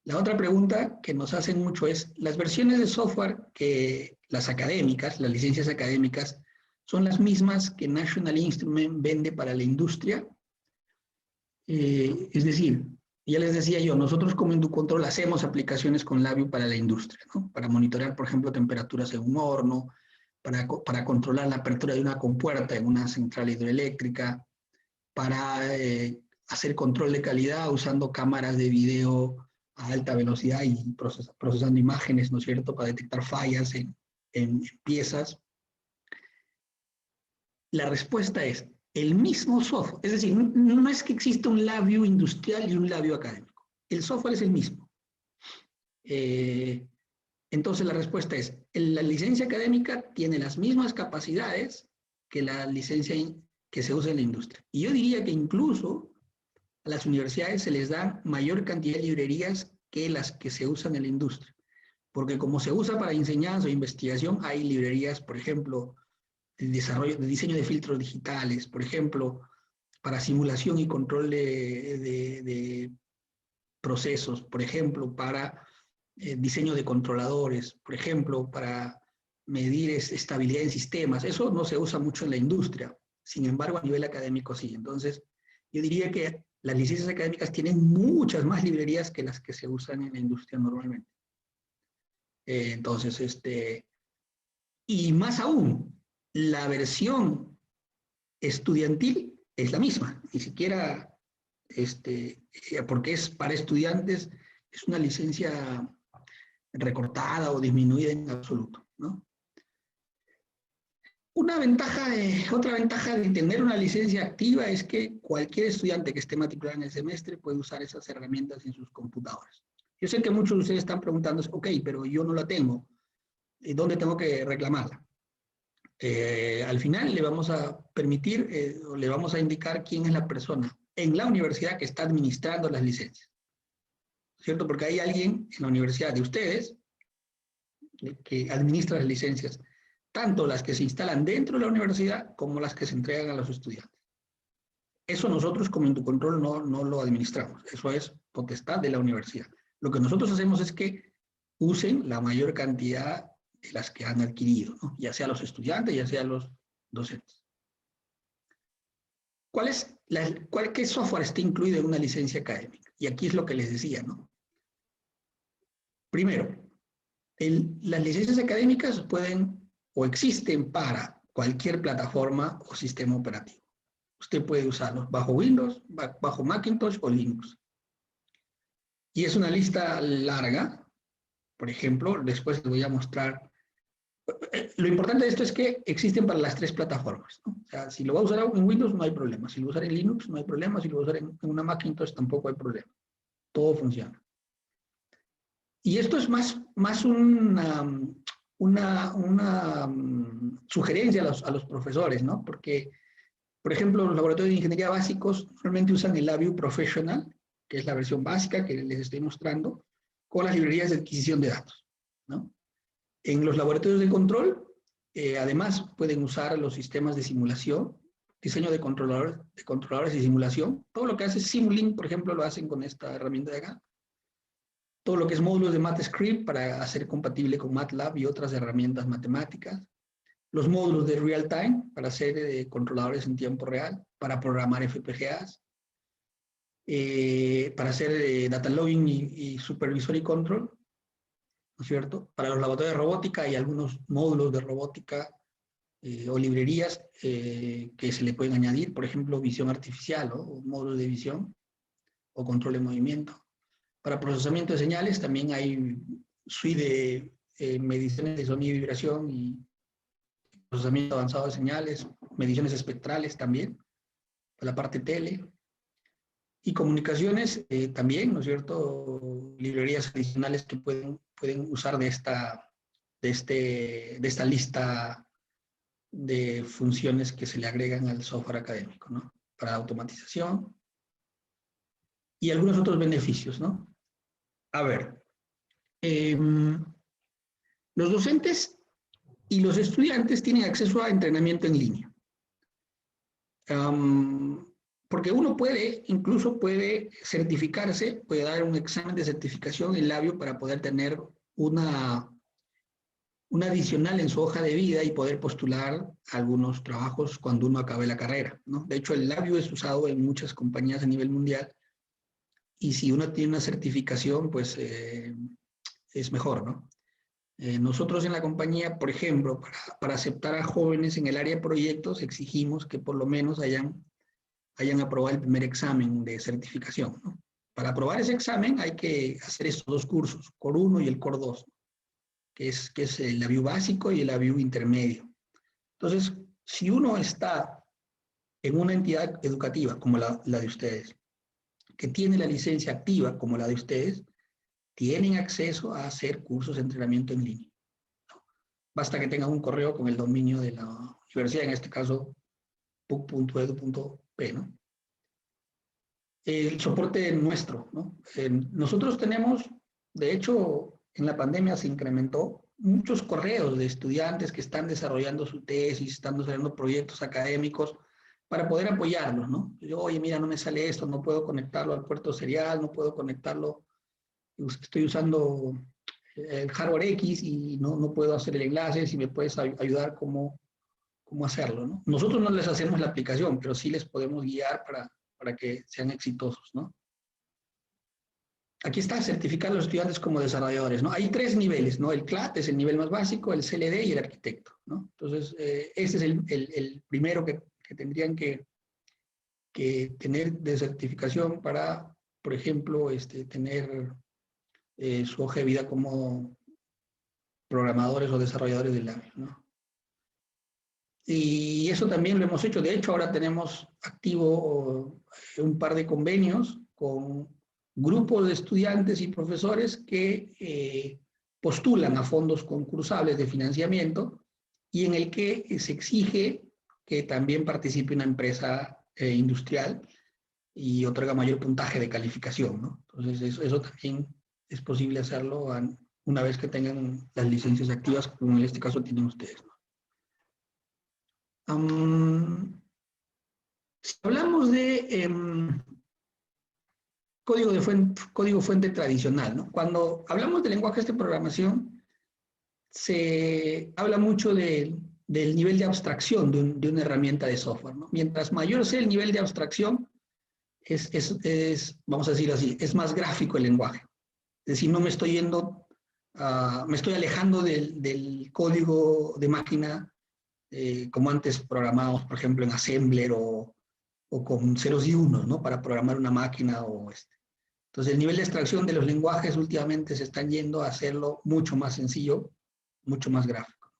La otra pregunta que nos hacen mucho es, las versiones de software que las académicas, las licencias académicas, ¿son las mismas que National Instrument vende para la industria? Es decir, ya les decía yo, nosotros como Inducontrol hacemos aplicaciones con labio para la industria, ¿no? Para monitorear, por ejemplo, temperaturas en un horno, para controlar la apertura de una compuerta en una central hidroeléctrica, para hacer control de calidad usando cámaras de video a alta velocidad y procesando imágenes, ¿no es cierto?, para detectar fallas en piezas. La respuesta es el mismo software, es decir, no es que exista un labio industrial y un labio académico, el software es el mismo. Entonces la respuesta es, la licencia académica tiene las mismas capacidades que la licencia que se usa en la industria. Y yo diría que incluso a las universidades se les da mayor cantidad de librerías que las que se usan en la industria. Porque como se usa para enseñanza o investigación, hay librerías, por ejemplo, de diseño de filtros digitales, por ejemplo, para simulación y control de procesos, por ejemplo, para diseño de controladores, por ejemplo, para medir estabilidad en sistemas. Eso no se usa mucho en la industria, sin embargo, a nivel académico sí. Entonces, yo diría que las licencias académicas tienen muchas más librerías que las que se usan en la industria normalmente. Entonces, y más aún, la versión estudiantil es la misma, ni siquiera, porque es para estudiantes, es una licencia recortada o disminuida en absoluto, ¿no? Otra ventaja de tener una licencia activa es que cualquier estudiante que esté matriculado en el semestre puede usar esas herramientas en sus computadoras. Yo sé que muchos de ustedes están preguntando, ok, pero yo no la tengo, ¿dónde tengo que reclamarla? Al final le vamos a permitir, o le vamos a indicar quién es la persona en la universidad que está administrando las licencias, ¿cierto? Porque hay alguien en la universidad de ustedes que administra las licencias, tanto las que se instalan dentro de la universidad como las que se entregan a los estudiantes. Eso nosotros como Inducontrol no lo administramos, eso es potestad de la universidad. Lo que nosotros hacemos es que usen la mayor cantidad de las que han adquirido, ¿no? Ya sea los estudiantes, ya sea los docentes. ¿Qué software está incluido en una licencia académica? Y aquí es lo que les decía, ¿no? Primero, las licencias académicas pueden o existen para cualquier plataforma o sistema operativo. Usted puede usarlos bajo Windows, bajo Macintosh o Linux. Y es una lista larga. Por ejemplo, después les voy a mostrar. Lo importante de esto es que existen para las tres plataformas, ¿no? O sea, si lo va a usar en Windows no hay problema. Si lo va a usar en Linux no hay problema. Si lo va a usar en una Macintosh tampoco hay problema. Todo funciona. Y esto es más una sugerencia a los profesores, ¿no? Porque, por ejemplo, los laboratorios de ingeniería básicos normalmente usan el LabVIEW Professional, que es la versión básica que les estoy mostrando, con las librerías de adquisición de datos, ¿no? En los laboratorios de control, además, pueden usar los sistemas de simulación, diseño de controladores y simulación. Todo lo que hace Simulink, por ejemplo, lo hacen con esta herramienta de acá. Todo lo que es módulos de MATLAB para hacer compatible con MATLAB y otras herramientas matemáticas. Los módulos de real time para hacer controladores en tiempo real, para programar FPGAs, para hacer data logging y supervisor y control. ¿no es cierto? Para los laboratorios de robótica hay algunos módulos de robótica o librerías que se le pueden añadir, por ejemplo, visión artificial, ¿no? O módulos de visión o control de movimiento. Para procesamiento de señales también hay suite de mediciones de sonido y vibración y procesamiento avanzado de señales, mediciones espectrales también, para la parte tele. Y comunicaciones también, ¿no es cierto? Librerías adicionales que pueden usar de esta lista de funciones que se le agregan al software académico, ¿no? Para automatización y algunos otros beneficios, ¿no? A ver, los docentes y los estudiantes tienen acceso a entrenamiento en línea. Porque uno incluso puede certificarse, puede dar un examen de certificación en labio para poder tener una adicional en su hoja de vida y poder postular algunos trabajos cuando uno acabe la carrera, ¿no? De hecho, el labio es usado en muchas compañías a nivel mundial y si uno tiene una certificación, pues es mejor, ¿no? Nosotros en la compañía, por ejemplo, para aceptar a jóvenes en el área de proyectos, exigimos que por lo menos hayan aprobado el primer examen de certificación, ¿no? Para aprobar ese examen hay que hacer estos dos cursos, Core 1 y el Core 2, que es el labio básico y el labio intermedio. Entonces, si uno está en una entidad educativa como la de ustedes, que tiene la licencia activa como la de ustedes, tienen acceso a hacer cursos de entrenamiento en línea. Basta que tengan un correo con el dominio de la universidad, en este caso, puc.edu.p, ¿no? El soporte nuestro, ¿no? Nosotros tenemos, de hecho, en la pandemia se incrementó muchos correos de estudiantes que están desarrollando su tesis, están desarrollando proyectos académicos para poder apoyarlos, ¿no? Yo, oye, mira, no me sale esto, no puedo conectarlo al puerto serial, no puedo conectarlo, estoy usando el hardware X y no puedo hacer el enlace, si me puedes ayudar cómo hacerlo, ¿no? Nosotros no les hacemos la aplicación, pero sí les podemos guiar para que sean exitosos, ¿no? Aquí está, certificar a los estudiantes como desarrolladores, ¿no? Hay 3 niveles, ¿no? El CLAT es el nivel más básico, el CLD y el arquitecto, ¿no? Entonces, este es el primero que tendrían que tener de certificación para, por ejemplo, tener su hoja de vida como programadores o desarrolladores del labio, ¿no? Y eso también lo hemos hecho. De hecho, ahora tenemos activo un par de convenios con grupos de estudiantes y profesores que postulan a fondos concursables de financiamiento y en el que se exige que también participe una empresa industrial y otorga mayor puntaje de calificación, ¿no? Entonces, eso también es posible hacerlo una vez que tengan las licencias activas, como en este caso tienen ustedes, ¿no? Si hablamos de código fuente tradicional, ¿no? Cuando hablamos de lenguajes de programación, se habla mucho del nivel de abstracción de una herramienta de software, ¿no? Mientras mayor sea el nivel de abstracción, vamos a decir así, es más gráfico el lenguaje. Es decir, no me estoy yendo, me estoy alejando del código de máquina como antes programábamos, por ejemplo, en Assembler o con ceros y unos, ¿no? Para programar una máquina Entonces, el nivel de abstracción de los lenguajes últimamente se están yendo a hacerlo mucho más sencillo, mucho más gráfico.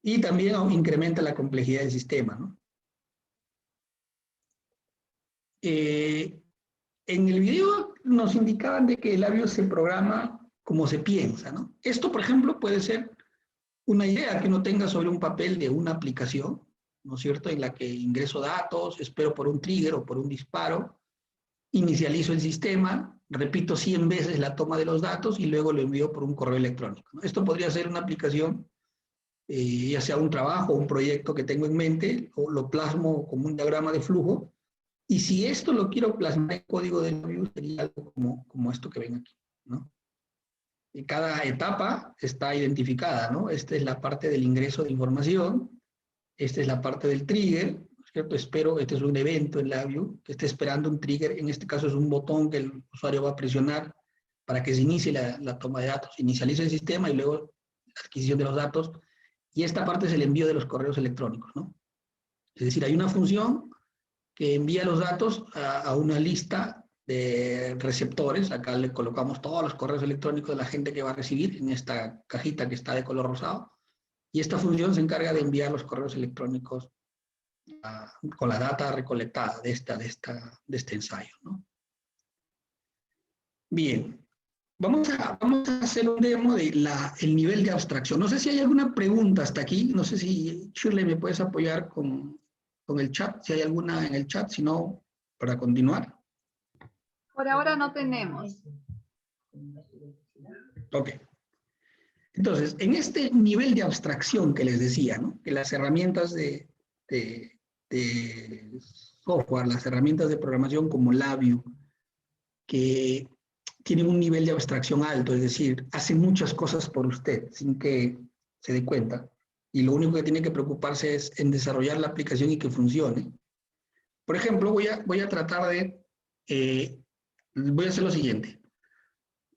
Y también incrementa la complejidad del sistema, ¿no? En el video nos indicaban de que el labio se programa como se piensa, ¿no? Esto, por ejemplo, puede ser una idea que uno tenga sobre un papel de una aplicación, ¿no es cierto?, en la que ingreso datos, espero por un trigger o por un disparo, inicializo el sistema, repito 100 veces la toma de los datos y luego lo envío por un correo electrónico, ¿no? Esto podría ser una aplicación, ya sea un trabajo o un proyecto que tengo en mente, o lo plasmo como un diagrama de flujo, y si esto lo quiero plasmar en código de labio, sería algo como esto que ven aquí, ¿no? Y cada etapa está identificada, ¿no? Esta es la parte del ingreso de información, esta es la parte del trigger, ¿cierto? Este es un evento en labio que está esperando un trigger, en este caso es un botón que el usuario va a presionar para que se inicie la toma de datos. Inicializa el sistema y luego la adquisición de los datos. Y esta parte es el envío de los correos electrónicos, ¿no? Es decir, hay una función que envía los datos a una lista de receptores. Acá le colocamos todos los correos electrónicos de la gente que va a recibir en esta cajita que está de color rosado. Y esta función se encarga de enviar los correos electrónicos con la data recolectada de este ensayo, ¿no? Bien, vamos a hacer un demo de el nivel de abstracción. No sé si hay alguna pregunta hasta aquí. No sé si, Shirley, me puedes apoyar con el chat, si hay alguna en el chat, si no, para continuar. Por ahora no tenemos. Ok. Entonces, en este nivel de abstracción que les decía, ¿no? Que las herramientas de software, las herramientas de programación como LabVIEW, que tienen un nivel de abstracción alto, es decir, hacen muchas cosas por usted sin que se dé cuenta. Y lo único que tiene que preocuparse es en desarrollar la aplicación y que funcione. Por ejemplo, voy a tratar de, voy a hacer lo siguiente.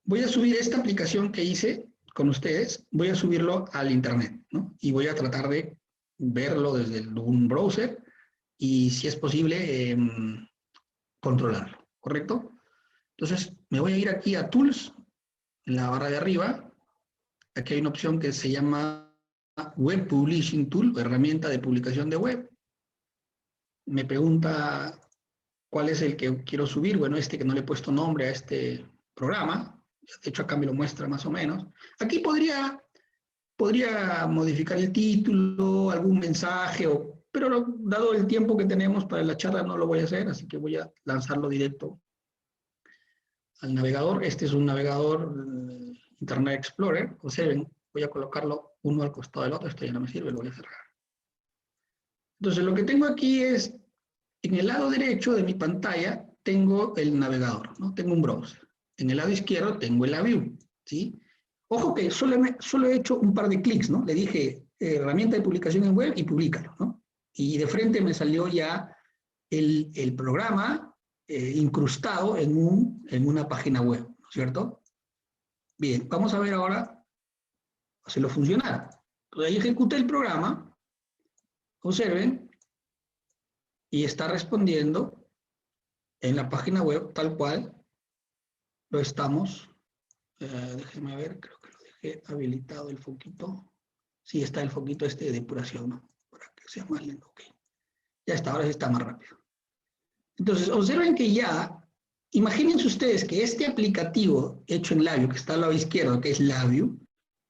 Voy a subir esta aplicación que hice con ustedes, voy a subirlo al internet, ¿no? Y voy a tratar de verlo desde un browser y, si es posible, controlarlo, ¿correcto? Entonces, me voy a ir aquí a Tools, en la barra de arriba. Aquí hay una opción que se llama Web Publishing Tool, herramienta de publicación de web. Me pregunta cuál es el que quiero subir. Bueno, este que no le he puesto nombre a este programa. De hecho, acá me lo muestra más o menos. Aquí podría modificar el título, algún mensaje, pero dado el tiempo que tenemos para la charla no lo voy a hacer, así que voy a lanzarlo directo al navegador. Este es un navegador Internet Explorer. Observen, voy a colocarlo uno al costado del otro. Esto ya no me sirve, lo voy a cerrar. Entonces, lo que tengo aquí es, en el lado derecho de mi pantalla, tengo el navegador, ¿no? Tengo un browser. En el lado izquierdo tengo el LabVIEW, ¿sí? Ojo que solo he hecho un par de clics, ¿no? Le dije herramienta de publicación en web y públicalo, ¿no? Y de frente me salió ya el programa incrustado en una página web, ¿no es cierto? Bien, vamos a ver ahora hacerlo funcionar. Entonces ahí ejecuté el programa, observen, y está respondiendo en la página web tal cual lo estamos. Déjenme ver, creo que lo dejé habilitado el foquito. Sí, está el foquito este de depuración, ¿no? Para que sea más lento. Ok. Ya está, ahora sí está más rápido. Entonces, observen que ya, imagínense ustedes que este aplicativo hecho en LabVIEW, que está al lado izquierdo, que es LabVIEW,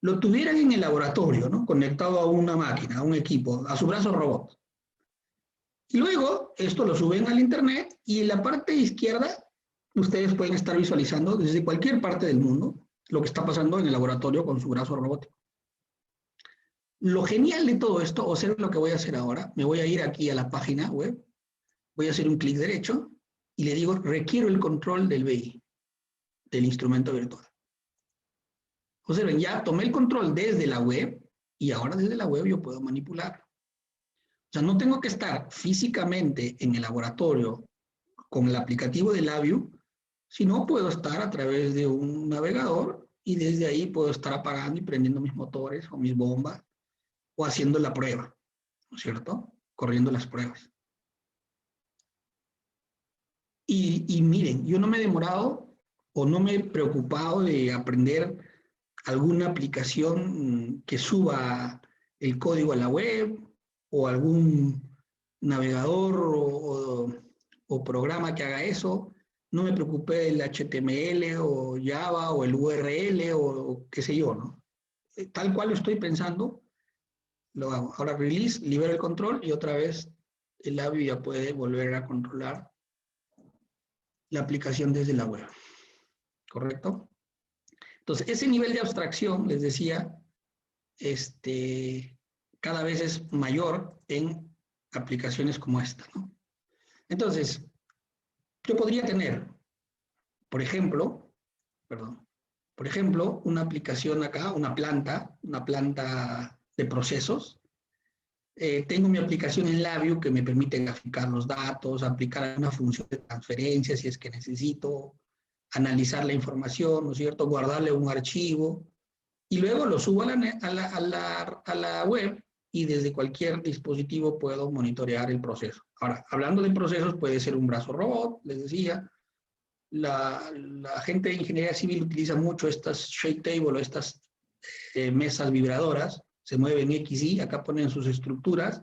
lo tuvieran en el laboratorio, ¿no? Conectado a una máquina, a un equipo, a su brazo robot. Y luego, esto lo suben al internet y en la parte izquierda, ustedes pueden estar visualizando desde cualquier parte del mundo lo que está pasando en el laboratorio con su brazo robótico. Lo genial de todo esto, observen lo que voy a hacer ahora. Me voy a ir aquí a la página web, voy a hacer un clic derecho y le digo, requiero el control del BI, del instrumento virtual. Observen, ya tomé el control desde la web y ahora desde la web yo puedo manipular. O sea, no tengo que estar físicamente en el laboratorio con el aplicativo de LabVIEW, sino puedo estar a través de un navegador y desde ahí puedo estar apagando y prendiendo mis motores o mis bombas o haciendo la prueba, ¿no es cierto? Corriendo las pruebas. Y miren, yo no me he demorado o no me he preocupado de aprender alguna aplicación que suba el código a la web o algún navegador o programa que haga eso. No me preocupé del HTML o Java o el URL o qué sé yo, ¿no? Tal cual lo estoy pensando, lo hago. Ahora release, libero el control y otra vez el LabVIEW ya puede volver a controlar la aplicación desde la web. ¿Correcto? Entonces, ese nivel de abstracción, les decía, cada vez es mayor en aplicaciones como esta, ¿no? Entonces, yo podría tener, por ejemplo, una aplicación acá, una planta de procesos. Tengo mi aplicación en LabVIEW que me permite graficar los datos, aplicar una función de transferencia si es que necesito, analizar la información, ¿no es cierto?, guardarle un archivo, y luego lo subo a la web, y desde cualquier dispositivo puedo monitorear el proceso. Ahora, hablando de procesos, puede ser un brazo robot, les decía. La gente de ingeniería civil utiliza mucho estas shake table o estas mesas vibradoras, se mueven X, Y, acá ponen sus estructuras,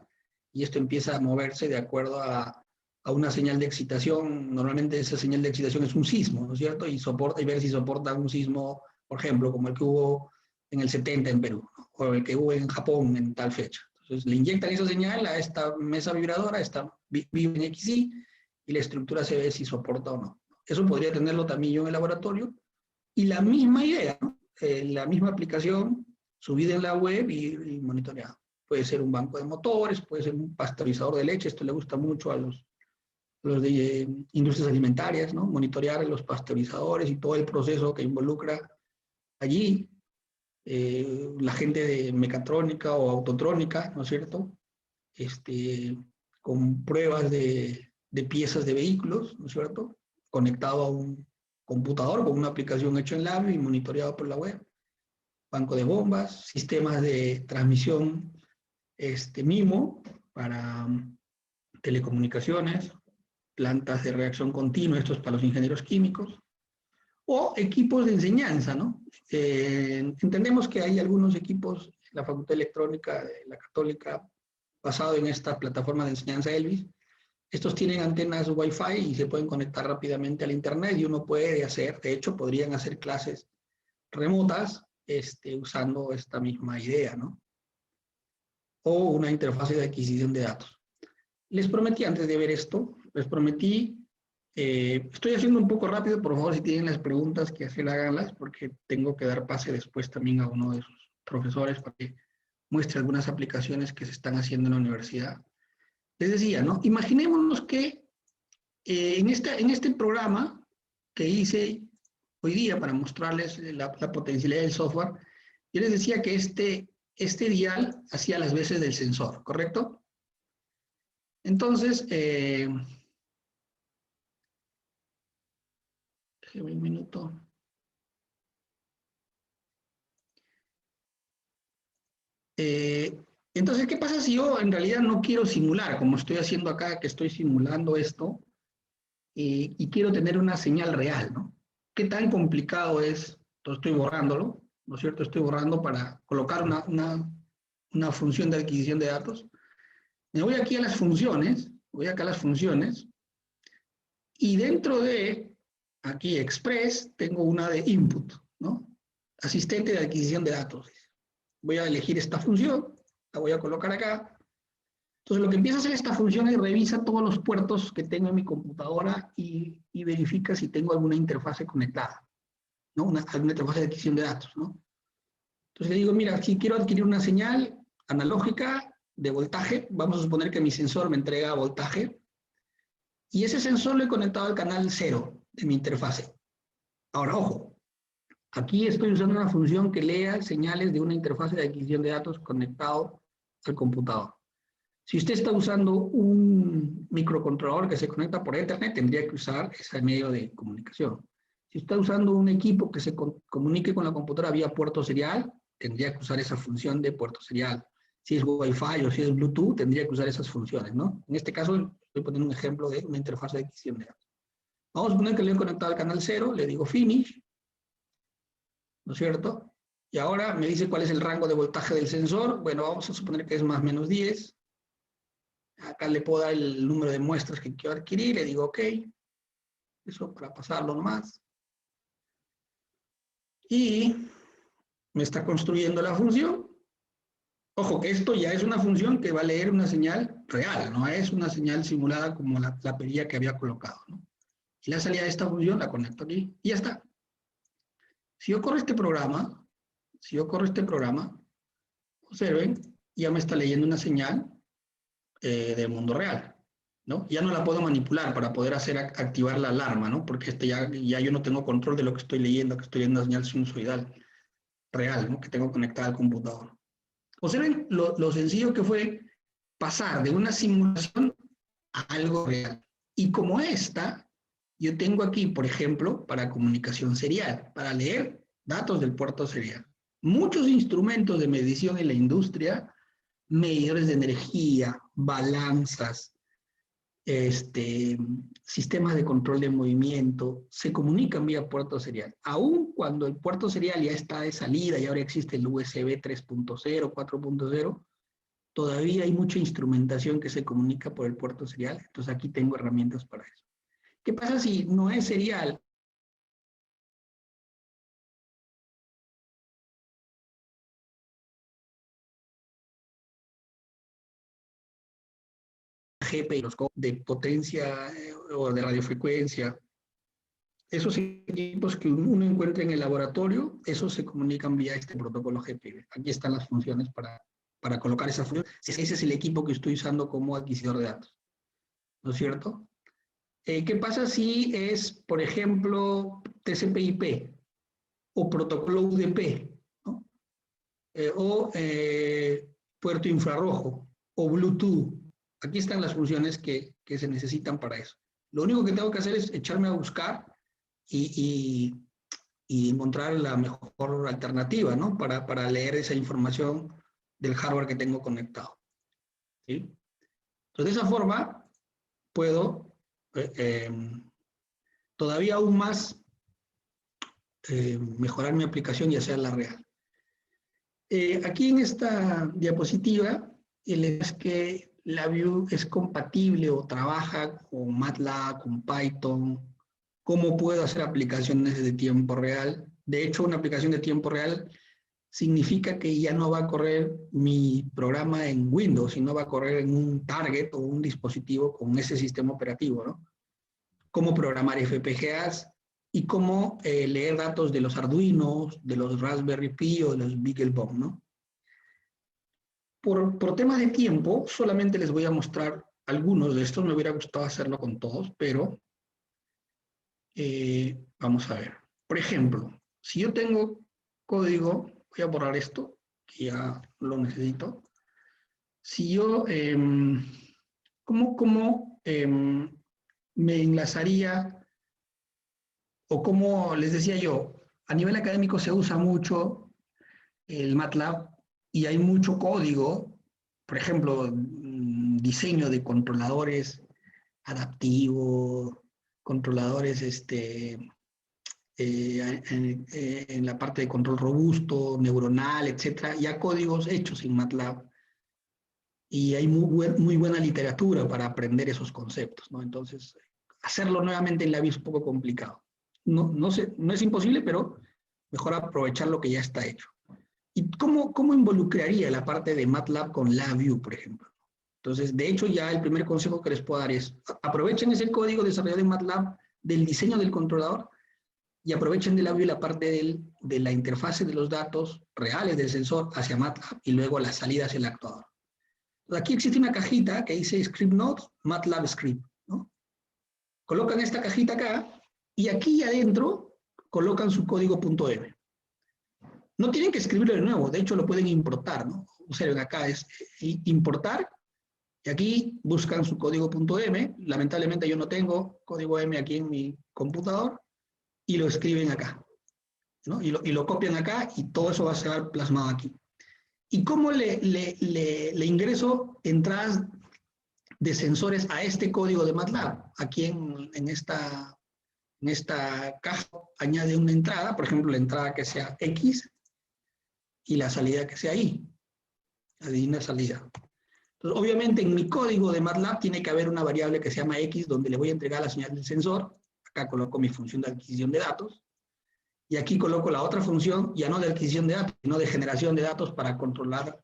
y esto empieza a moverse de acuerdo a una señal de excitación. Normalmente esa señal de excitación es un sismo, ¿no es cierto? Y ver si soporta un sismo, por ejemplo, como el que hubo en el 70 en Perú, ¿no? O el que hubo en Japón en tal fecha. Entonces le inyectan esa señal a esta mesa vibradora, vive en XY, y la estructura se ve si soporta o no. Eso podría tenerlo también yo en el laboratorio, y la misma idea, ¿no? La misma aplicación subida en la web y monitoreada. Puede ser un banco de motores, puede ser un pasteurizador de leche. Esto le gusta mucho a los de industrias alimentarias, ¿no? Monitorear los pasteurizadores y todo el proceso que involucra allí. La gente de mecatrónica o autotrónica, ¿no es cierto? Con pruebas de piezas de vehículos, ¿no es cierto?, conectado a un computador con una aplicación hecha en lab y monitoreado por la web. Banco de bombas, sistemas de transmisión MIMO para telecomunicaciones, plantas de reacción continua, esto es para los ingenieros químicos, o equipos de enseñanza, ¿no? Entendemos que hay algunos equipos en la Facultad de Electrónica de la Católica basado en esta plataforma de enseñanza ELVIS. Estos tienen antenas Wi-Fi y se pueden conectar rápidamente al Internet, y uno puede hacer, de hecho, podrían hacer clases remotas usando esta misma idea, ¿no? O una interfase de adquisición de datos. Les prometí, antes de ver esto, les prometí, estoy haciendo un poco rápido, por favor, si tienen las preguntas, que así háganlas, porque tengo que dar pase después también a uno de sus profesores para que muestre algunas aplicaciones que se están haciendo en la universidad. Les decía, ¿no? Imaginémonos que en este programa que hice hoy día para mostrarles la potencialidad del software, yo les decía que este dial hacía las veces del sensor, ¿correcto? Entonces, déjenme un minuto. Entonces, ¿qué pasa si yo en realidad no quiero simular, como estoy haciendo acá, que estoy simulando esto, y quiero tener una señal real, ¿no? ¿Qué tan complicado es? Entonces estoy borrándolo, ¿no es cierto? Estoy borrando para colocar una función de adquisición de datos. Me voy aquí a las funciones, voy acá a las funciones, y dentro de, aquí, Express, tengo una de input, ¿no? Asistente de adquisición de datos. Voy a elegir esta función, la voy a colocar acá. Entonces, lo que empieza a hacer esta función es revisa todos los puertos que tengo en mi computadora y verifica si tengo alguna interfase conectada, ¿no? Alguna interfase de adquisición de datos, ¿no? Entonces le digo, mira, si quiero adquirir una señal analógica de voltaje, vamos a suponer que mi sensor me entrega voltaje, y ese sensor lo he conectado al canal 0 de mi interfase. Ahora, ojo, aquí estoy usando una función que lea señales de una interfase de adquisición de datos conectado al computador. Si usted está usando un microcontrolador que se conecta por Ethernet, tendría que usar ese medio de comunicación. Si está usando un equipo que se comunique con la computadora vía puerto serial, tendría que usar esa función de puerto serial. Si es Wi-Fi o si es Bluetooth, tendría que usar esas funciones, ¿no? En este caso, estoy poniendo un ejemplo de una interfaz de adquisición de datos. Vamos a suponer que le he conectado al canal 0, le digo Finish, ¿no es cierto? Y ahora me dice cuál es el rango de voltaje del sensor. Bueno, vamos a suponer que es más o menos 10. Acá le puedo dar el número de muestras que quiero adquirir, le digo OK. Eso para pasarlo nomás. Y me está construyendo la función. Ojo, que esto ya es una función que va a leer una señal real, no es una señal simulada como la perilla que había colocado, ¿no? Y la salida de esta función la conecto aquí y ya está. Si yo corro este programa, observen, ya me está leyendo una señal del mundo real, ¿no? Ya no la puedo manipular para poder activar la alarma, ¿no? Porque ya yo no tengo control de lo que estoy leyendo una señal sinusoidal real, ¿no? Que tengo conectada al computador. Observen lo sencillo que fue pasar de una simulación a algo real. Y como esta yo tengo aquí, por ejemplo, para comunicación serial, para leer datos del puerto serial. Muchos instrumentos de medición en la industria, medidores de energía, balanzas, sistemas de control de movimiento, se comunican vía puerto serial. Aún cuando el puerto serial ya está de salida y ahora existe el USB 3.0, 4.0, todavía hay mucha instrumentación que se comunica por el puerto serial. Entonces aquí tengo herramientas para eso. ¿Qué pasa si no es serial? GP, los de potencia o de radiofrecuencia, esos equipos que uno encuentra en el laboratorio, esos se comunican vía este protocolo GPB. Aquí están las funciones para colocar esa función. Ese es el equipo que estoy usando como adquisidor de datos, ¿no es cierto? ¿Qué pasa si es, por ejemplo, TCP/IP o protocolo UDP, ¿no? O puerto infrarrojo o Bluetooth? Aquí están las funciones que se necesitan para eso. Lo único que tengo que hacer es echarme a buscar y encontrar la mejor alternativa, ¿no? Para leer esa información del hardware que tengo conectado, ¿sí? Entonces, de esa forma, puedo todavía aún más mejorar mi aplicación y hacerla real. Aquí en esta diapositiva, es que LabVIEW es compatible o trabaja con MATLAB, con Python. ¿Cómo puedo hacer aplicaciones de tiempo real? De hecho, una aplicación de tiempo real significa que ya no va a correr mi programa en Windows, sino va a correr en un target o un dispositivo con ese sistema operativo, ¿no? Cómo programar FPGAs y cómo leer datos de los Arduinos, de los Raspberry Pi o de los BeagleBone, ¿no? Por temas de tiempo, solamente les voy a mostrar algunos de estos. Me hubiera gustado hacerlo con todos, pero vamos a ver. Por ejemplo, si yo tengo código, voy a borrar esto, que ya lo necesito. Si yo, ¿cómo me enlazaría, o como les decía yo, a nivel académico se usa mucho el MATLAB y hay mucho código, por ejemplo, diseño de controladores adaptivos, controladores en la parte de control robusto, neuronal, etcétera, ya códigos hechos en MATLAB. Y hay muy buena literatura para aprender esos conceptos, ¿no? Entonces, hacerlo nuevamente en LabVIEW es un poco complicado. No es imposible, pero mejor aprovechar lo que ya está hecho. ¿Y cómo involucraría la parte de MATLAB con LabVIEW, por ejemplo? Entonces, de hecho, ya el primer consejo que les puedo dar es, aprovechen ese código desarrollado en MATLAB del diseño del controlador y aprovechen de LabVIEW la parte de la interfase de los datos reales del sensor hacia MATLAB y luego la salida hacia el actuador. Entonces, aquí existe una cajita que dice Script Notes, MATLAB Script, ¿no? Colocan esta cajita acá y aquí adentro colocan su código .m. No tienen que escribirlo de nuevo, de hecho lo pueden importar, ¿no? Observen, acá es importar, y aquí buscan su código .m. Lamentablemente yo no tengo código M aquí en mi computador, y lo escriben acá, ¿no? Y lo copian acá, y todo eso va a ser plasmado aquí. ¿Y cómo le ingreso entradas de sensores a este código de MATLAB? Aquí en esta caja añade una entrada, por ejemplo, la entrada que sea X, y la salida que sea Y. Adivina salida. Entonces, obviamente, en mi código de MATLAB tiene que haber una variable que se llama X, donde le voy a entregar la señal del sensor. Acá coloco mi función de adquisición de datos. Y aquí coloco la otra función, ya no de adquisición de datos, sino de generación de datos para controlar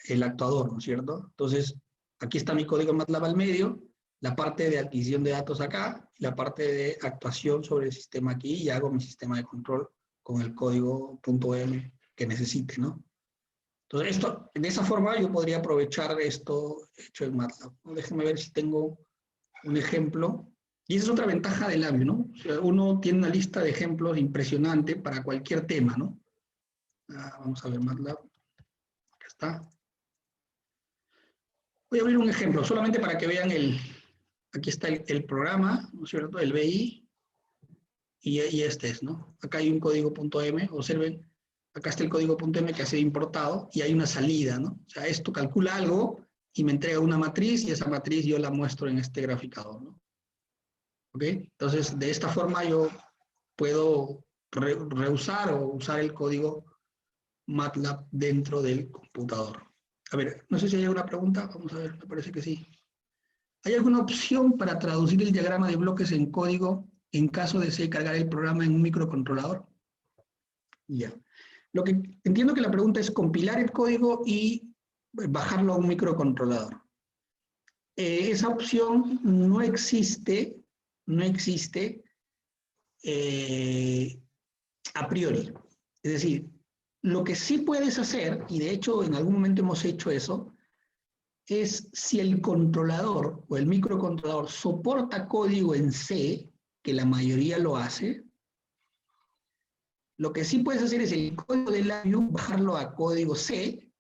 el actuador, ¿no es cierto? Entonces, aquí está mi código MATLAB al medio, la parte de adquisición de datos acá, y la parte de actuación sobre el sistema aquí, y hago mi sistema de control con el código .m que necesite, ¿no? Entonces, de esa forma yo podría aprovechar esto hecho en MATLAB, ¿no? Déjenme ver si tengo un ejemplo. Y esa es otra ventaja del LabVIEW, ¿no? O sea, uno tiene una lista de ejemplos impresionante para cualquier tema, ¿no? Vamos a ver MATLAB. Acá está. Voy a abrir un ejemplo, solamente para que vean aquí está el programa, ¿no es cierto? El BI. y este es, ¿no? Acá hay un código .m, observen, acá está el código .m que ha sido importado y hay una salida, ¿no? O sea, esto calcula algo y me entrega una matriz y esa matriz yo la muestro en este graficador, ¿no? ¿Ok? Entonces, de esta forma yo puedo reusar o usar el código MATLAB dentro del computador. A ver, no sé si hay alguna pregunta, vamos a ver, me parece que sí. ¿Hay alguna opción para traducir el diagrama de bloques en código en caso de cargar el programa en un microcontrolador? Ya. Lo que entiendo que la pregunta es compilar el código y bajarlo a un microcontrolador. Esa opción no existe a priori. Es decir, lo que sí puedes hacer, y de hecho en algún momento hemos hecho eso, es si el controlador o el microcontrolador soporta código en C, que la mayoría lo hace, lo que sí puedes hacer es el código de LabVIEW, bajarlo a código C,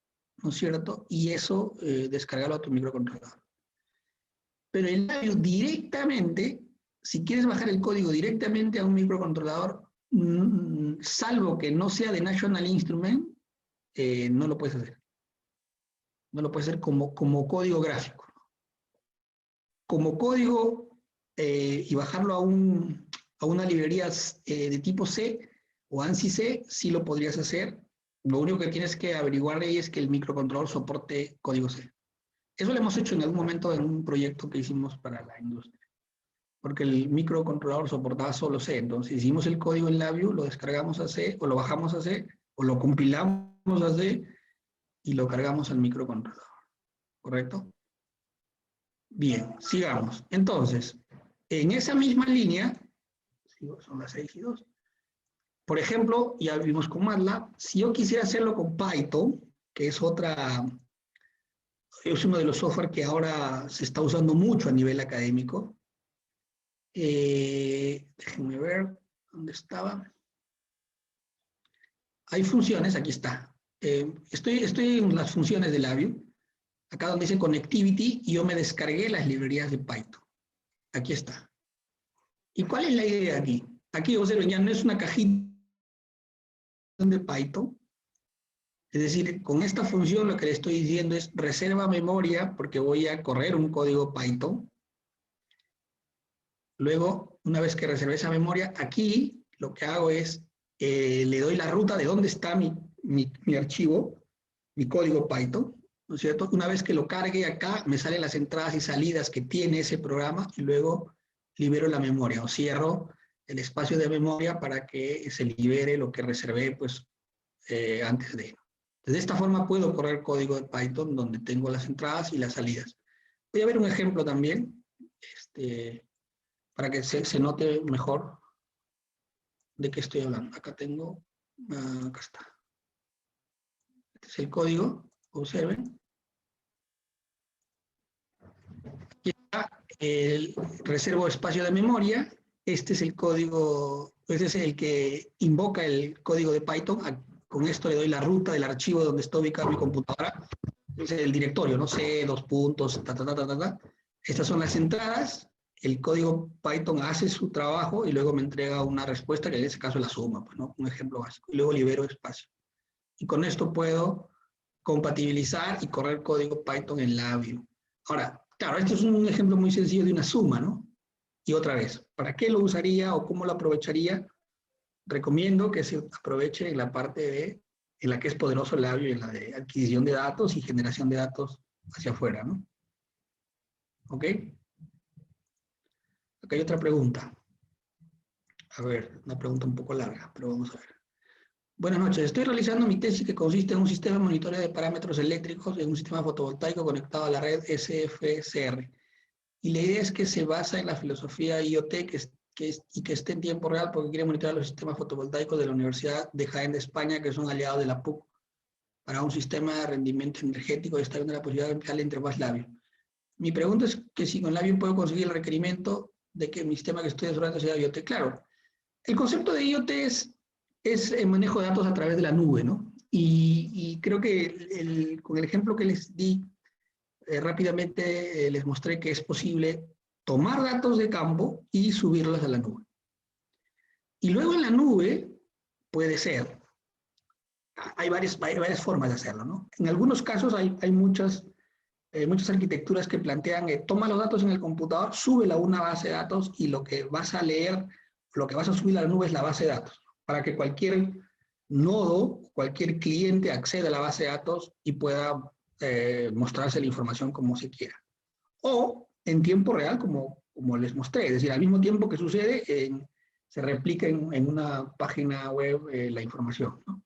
¿no es cierto? Y eso descargarlo a tu microcontrolador. Pero el LabVIEW directamente, si quieres bajar el código directamente a un microcontrolador, salvo que no sea de National Instrument, no lo puedes hacer. No lo puedes hacer como código gráfico. Como código y bajarlo a una librería de tipo C o ANSI C, sí lo podrías hacer. Lo único que tienes que averiguar ahí es que el microcontrolador soporte código C. Eso lo hemos hecho en algún momento en un proyecto que hicimos para la industria. Porque el microcontrolador soportaba solo C. Entonces hicimos el código en LabVIEW, lo descargamos a C, o lo bajamos a C, o lo compilamos a C, y lo cargamos al microcontrolador. ¿Correcto? Bien, sigamos. Entonces, en esa misma línea, son las 6:02. Por ejemplo, ya vimos con MATLAB, si yo quisiera hacerlo con Python, que es uno de los software que ahora se está usando mucho a nivel académico. Déjenme ver, ¿dónde estaba? Hay funciones, aquí está. Estoy en las funciones de LabVIEW, acá donde dice Connectivity, y yo me descargué las librerías de Python. Aquí está. ¿Y cuál es la idea aquí? Aquí, observen, ya no es una cajita de Python. Es decir, con esta función lo que le estoy diciendo es reserva memoria porque voy a correr un código Python. Luego, una vez que reservé esa memoria, aquí lo que hago es, le doy la ruta de dónde está mi archivo, mi código Python, ¿no es cierto? Una vez que lo cargue acá, me salen las entradas y salidas que tiene ese programa y luego libero la memoria o cierro el espacio de memoria para que se libere lo que reservé pues, antes de. De esta forma puedo correr código de Python donde tengo las entradas y las salidas. Voy a ver un ejemplo también, para que se note mejor de qué estoy hablando. Acá tengo, acá está. Este es el código, observen. Aquí está el reservo espacio de memoria. Este es el código, este es el que invoca el código de Python. Con esto le doy la ruta del archivo donde está ubicada mi computadora. Es el directorio, no sé, 2 puntos, Estas son las entradas. El código Python hace su trabajo y luego me entrega una respuesta que en ese caso es la suma, pues, ¿no? Un ejemplo básico. Y luego libero espacio. Y con esto puedo compatibilizar y correr código Python en LabVIEW. Ahora, claro, esto es un ejemplo muy sencillo de una suma, ¿no? Y otra vez, ¿para qué lo usaría o cómo lo aprovecharía? Recomiendo que se aproveche en la parte en la que es poderoso el LabVIEW, en la de adquisición de datos y generación de datos hacia afuera, ¿no? ¿Ok? Acá hay otra pregunta. A ver, una pregunta un poco larga, pero vamos a ver. Buenas noches. Estoy realizando mi tesis que consiste en un sistema de monitoreo de parámetros eléctricos en un sistema fotovoltaico conectado a la red SFCR. Y la idea es que se basa en la filosofía IoT y que esté en tiempo real porque quiere monitorear los sistemas fotovoltaicos de la Universidad de Jaén de España, que son aliados de la PUC, para un sistema de rendimiento energético y está viendo la posibilidad de emplear la interfaz LabVIEW. Mi pregunta es que si con LabVIEW puedo conseguir el requerimiento de que mi sistema que estoy desarrollando sea IoT. Claro, el concepto de IoT es el manejo de datos a través de la nube, ¿no? Y creo que con el ejemplo que les di, rápidamente les mostré que es posible tomar datos de campo y subirlos a la nube. Y luego en la nube puede ser. Hay varias formas de hacerlo, ¿no? En algunos casos hay muchas arquitecturas que plantean, toma los datos en el computador, súbela a una base de datos y lo que vas a leer, lo que vas a subir a la nube es la base de datos, para que cualquier nodo, cualquier cliente acceda a la base de datos y pueda mostrarse la información como se quiera. O en tiempo real, como les mostré, es decir, al mismo tiempo que sucede, se replica en una página web la información, ¿no?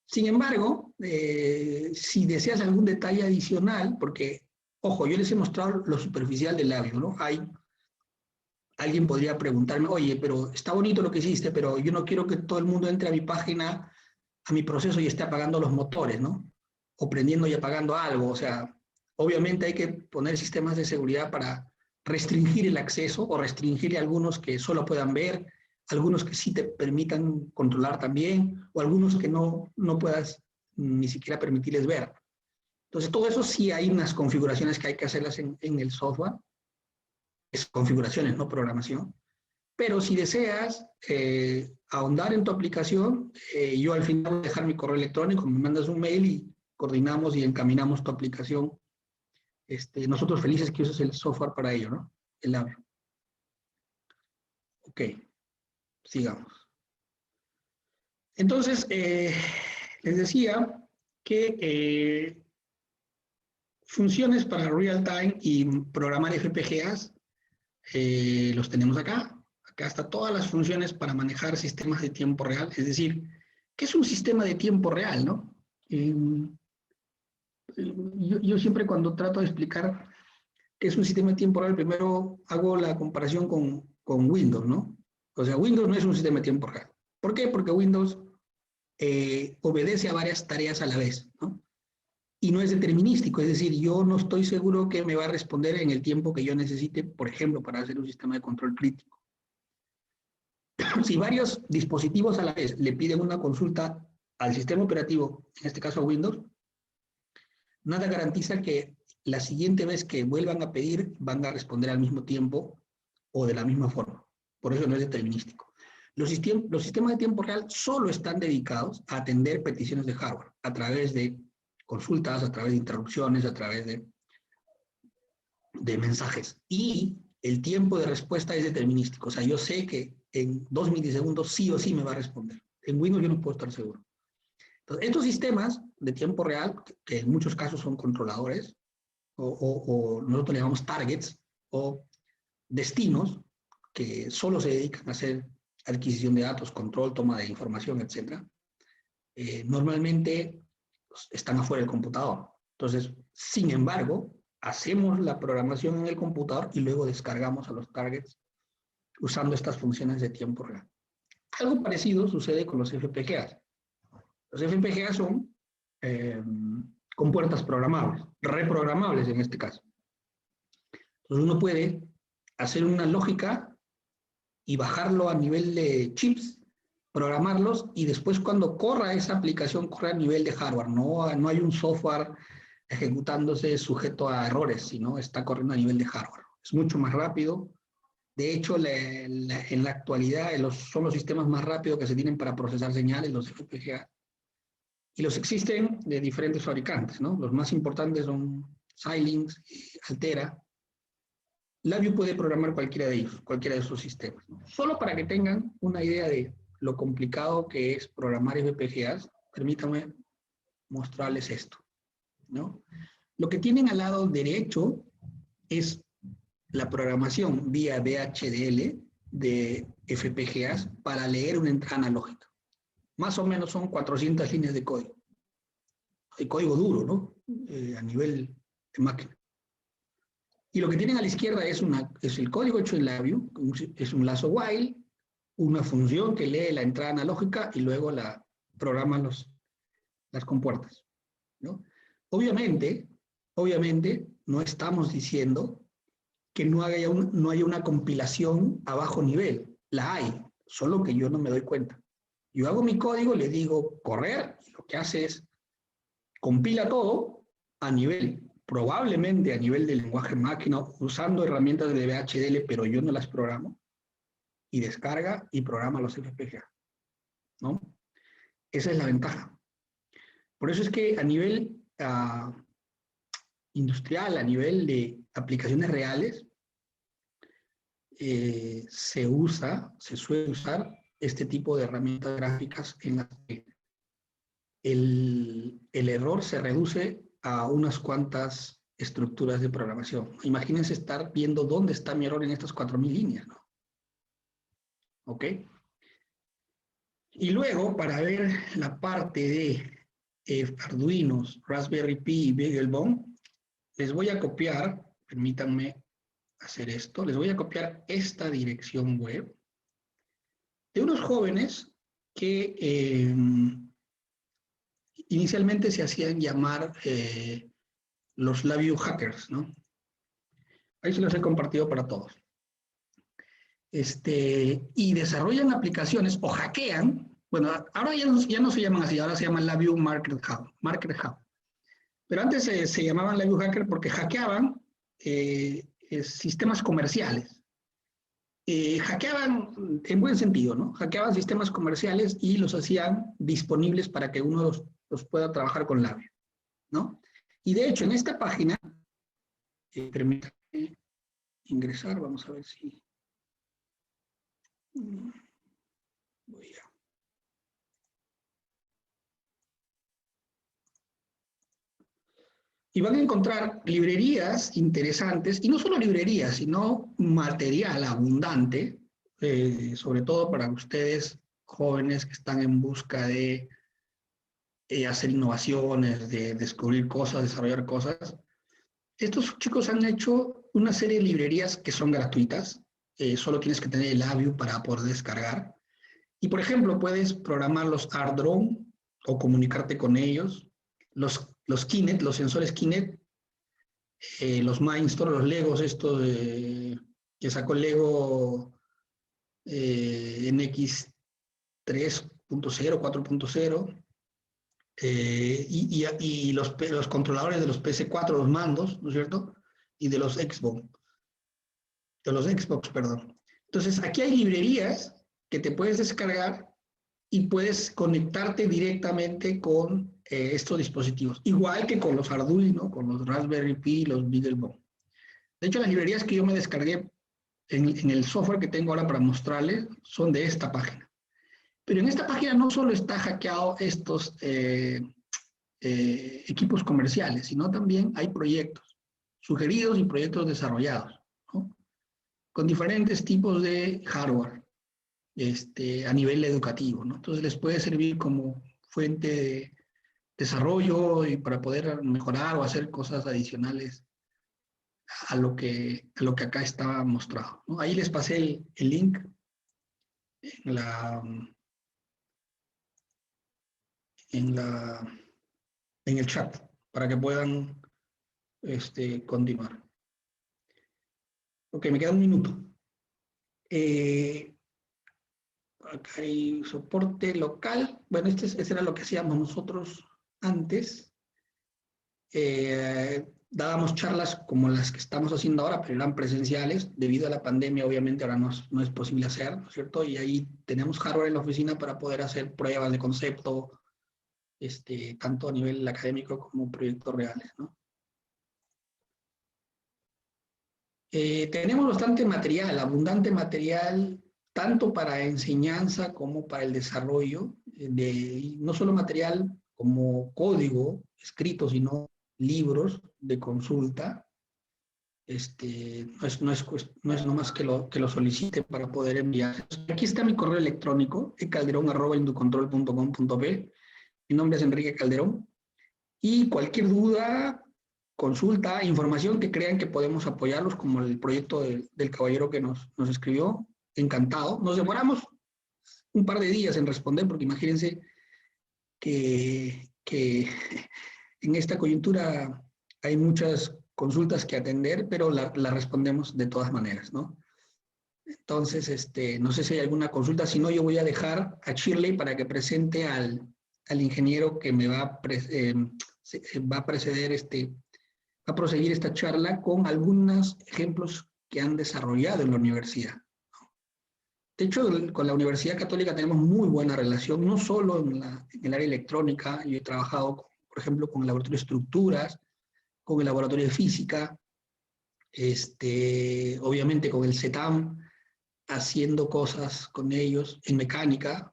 Sin embargo, si deseas algún detalle adicional, porque, ojo, yo les he mostrado lo superficial del labio, ¿no? Alguien podría preguntarme, oye, pero está bonito lo que hiciste, pero yo no quiero que todo el mundo entre a mi página, a mi proceso y esté apagando los motores, ¿no? O prendiendo y apagando algo. O sea, obviamente hay que poner sistemas de seguridad para restringir el acceso o restringir a algunos que solo puedan ver, algunos que sí te permitan controlar también, o algunos que no puedas ni siquiera permitirles ver. Entonces, todo eso sí hay unas configuraciones que hay que hacerlas en el software. Es configuraciones, no programación. Pero si deseas ahondar en tu aplicación, yo al final voy a dejar mi correo electrónico, me mandas un mail y coordinamos y encaminamos tu aplicación. Nosotros felices que uses el software para ello, ¿no? El Labio. Ok, sigamos. Entonces, les decía que funciones para real time y programar FPGAs los tenemos acá. Acá están todas las funciones para manejar sistemas de tiempo real. Es decir, ¿qué es un sistema de tiempo real, no? Yo siempre cuando trato de explicar qué es un sistema de tiempo real, primero hago la comparación con Windows, ¿no? O sea, Windows no es un sistema de tiempo real. ¿Por qué? Porque Windows obedece a varias tareas a la vez, ¿no? Y no es determinístico, es decir, yo no estoy seguro que me va a responder en el tiempo que yo necesite, por ejemplo, para hacer un sistema de control crítico. Si varios dispositivos a la vez le piden una consulta al sistema operativo, en este caso a Windows, nada garantiza que la siguiente vez que vuelvan a pedir van a responder al mismo tiempo o de la misma forma. Por eso no es determinístico. Los sistemas de tiempo real solo están dedicados a atender peticiones de hardware a través de consultas, a través de interrupciones, a través de mensajes. Y el tiempo de respuesta es determinístico. O sea, yo sé que en 2 milisegundos sí o sí me va a responder. En Windows yo no puedo estar seguro. Entonces, estos sistemas de tiempo real, que en muchos casos son controladores, o nosotros le llamamos targets, o destinos, que solo se dedican a hacer adquisición de datos, control, toma de información, etc. Normalmente están afuera del computador. Entonces, sin embargo, hacemos la programación en el computador y luego descargamos a los targets usando estas funciones de tiempo real. Algo parecido sucede con los FPGAs. Los FPGAs son compuertas programables, reprogramables en este caso. Entonces uno puede hacer una lógica y bajarlo a nivel de chips, programarlos y después cuando corra esa aplicación corre a nivel de hardware. No hay un software ejecutándose sujeto a errores, sino está corriendo a nivel de hardware. Es mucho más rápido. De hecho, en la actualidad son los sistemas más rápidos que se tienen para procesar señales, los FPGA. Y los existen de diferentes fabricantes, ¿no? Los más importantes son Xilinx, Altera. Labio puede programar cualquiera de ellos, cualquiera de esos sistemas, ¿no? Solo para que tengan una idea de lo complicado que es programar FPGAs, permítanme mostrarles esto, ¿no? Lo que tienen al lado derecho es la programación vía VHDL de FPGAs para leer una entrada analógica. Más o menos son 400 líneas de código. Hay código duro, ¿no? A nivel de máquina. Y lo que tienen a la izquierda es el código hecho en Labio, es un lazo while, una función que lee la entrada analógica y luego la programa las compuertas, ¿no? Obviamente, no estamos diciendo que no haya una compilación a bajo nivel. La hay, solo que yo no me doy cuenta. Yo hago mi código, le digo correr, y lo que hace es compila todo a nivel, probablemente a nivel de lenguaje máquina, usando herramientas de VHDL, pero yo no las programo. y descarga y programa los FPGA, ¿no? Esa es la ventaja. Por eso es que a nivel industrial, a nivel de aplicaciones reales, se suele usar este tipo de herramientas gráficas en las que el error se reduce a unas cuantas estructuras de programación. Imagínense estar viendo dónde está mi error en estas 4.000 líneas, ¿no? ¿Ok? Y luego, para ver la parte de Arduinos, Raspberry Pi y BeagleBone, les voy a copiar, permítanme hacer esto, les voy a copiar esta dirección web de unos jóvenes que inicialmente se hacían llamar los LabVIEW Hackers, ¿no? Ahí se los he compartido para todos. Y desarrollan aplicaciones o hackean, bueno, ahora ya no se llaman así, ahora se llaman LabVIEW Market Hub. Pero antes se llamaban LabVIEW Hacker porque hackeaban sistemas comerciales. Hackeaban en buen sentido, ¿no? Hackeaban sistemas comerciales y los hacían disponibles para que uno los pueda trabajar con LabVIEW, ¿no? Y de hecho, en esta página, permítanme ingresar, vamos a ver si... Voy a... Y van a encontrar librerías interesantes, y no solo librerías, sino material abundante, sobre todo para ustedes jóvenes que están en busca de hacer innovaciones, de descubrir cosas, desarrollar cosas. Estos chicos han hecho una serie de librerías que son gratuitas, solo tienes que tener el LabVIEW para poder descargar. Y por ejemplo, puedes programar los ArtDrone o comunicarte con ellos, los Kinect, los sensores Kinect, los Mindstorm, los Legos estos que sacó Lego NX 3.0, 4.0, y los controladores de los PS4, los mandos, ¿no es cierto? Y de los Xbox, perdón. Entonces, aquí hay librerías que te puedes descargar y puedes conectarte directamente con estos dispositivos, igual que con los Arduino, con los Raspberry Pi, los BeagleBone. De hecho, las librerías que yo me descargué en el software que tengo ahora para mostrarles son de esta página. Pero en esta página no solo está hackeado estos equipos comerciales, sino también hay proyectos sugeridos y proyectos desarrollados, ¿no? Con diferentes tipos de hardware a nivel educativo, ¿no? Entonces les puede servir como fuente de desarrollo y para poder mejorar o hacer cosas adicionales a lo que acá está mostrado, ¿no? Ahí les pasé el link en el chat para que puedan continuar. Ok, me queda un minuto. Acá hay soporte local. Bueno, ese era lo que hacíamos nosotros antes. Dábamos charlas como las que estamos haciendo ahora, pero eran presenciales. Debido a la pandemia, obviamente, ahora no es posible hacer, ¿no es cierto? Y ahí tenemos hardware en la oficina para poder hacer pruebas de concepto, tanto a nivel académico como proyectos reales, ¿no? Tenemos bastante material, abundante material, tanto para enseñanza como para el desarrollo, no solo material como código escrito, sino libros de consulta. No es nomás que lo solicite para poder enviar. Aquí está mi correo electrónico, calderón@inducontrol.com.p. Mi nombre es Enrique Calderón. Y cualquier duda, consulta, información que crean que podemos apoyarlos, como el proyecto del caballero que nos escribió, encantado. Nos demoramos un par de días en responder, porque imagínense que en esta coyuntura hay muchas consultas que atender, pero la respondemos de todas maneras, ¿no? Entonces, no sé si hay alguna consulta, si no, yo voy a dejar a Shirley para que presente al ingeniero que me va a proseguir esta charla con algunos ejemplos que han desarrollado en la universidad. De hecho, con la Universidad Católica tenemos muy buena relación, no solo en el área electrónica. Yo he trabajado, por ejemplo, con el laboratorio de estructuras, con el laboratorio de física, obviamente con el CETAM, haciendo cosas con ellos en mecánica,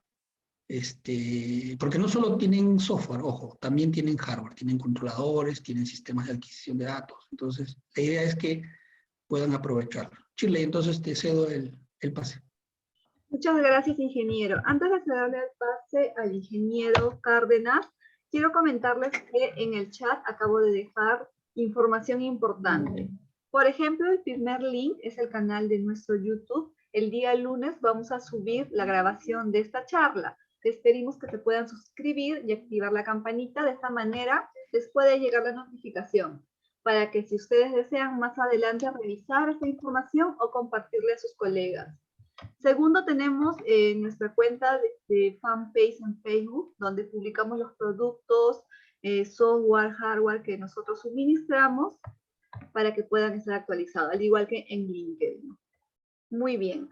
porque no solo tienen software, ojo, también tienen hardware, tienen controladores, tienen sistemas de adquisición de datos. Entonces, la idea es que puedan aprovecharlo. Shirley, entonces te cedo el pase. Muchas gracias, ingeniero. Antes de cederle el pase al ingeniero Cárdenas, quiero comentarles que en el chat acabo de dejar información importante. Por ejemplo, el primer link es el canal de nuestro YouTube. El día lunes vamos a subir la grabación de esta charla. Les pedimos que se puedan suscribir y activar la campanita. De esta manera les puede llegar la notificación para que si ustedes desean más adelante revisar esta información o compartirle a sus colegas. Segundo, tenemos nuestra cuenta de fanpage en Facebook, donde publicamos los productos, software, hardware que nosotros suministramos para que puedan estar actualizados, al igual que en LinkedIn. Muy bien.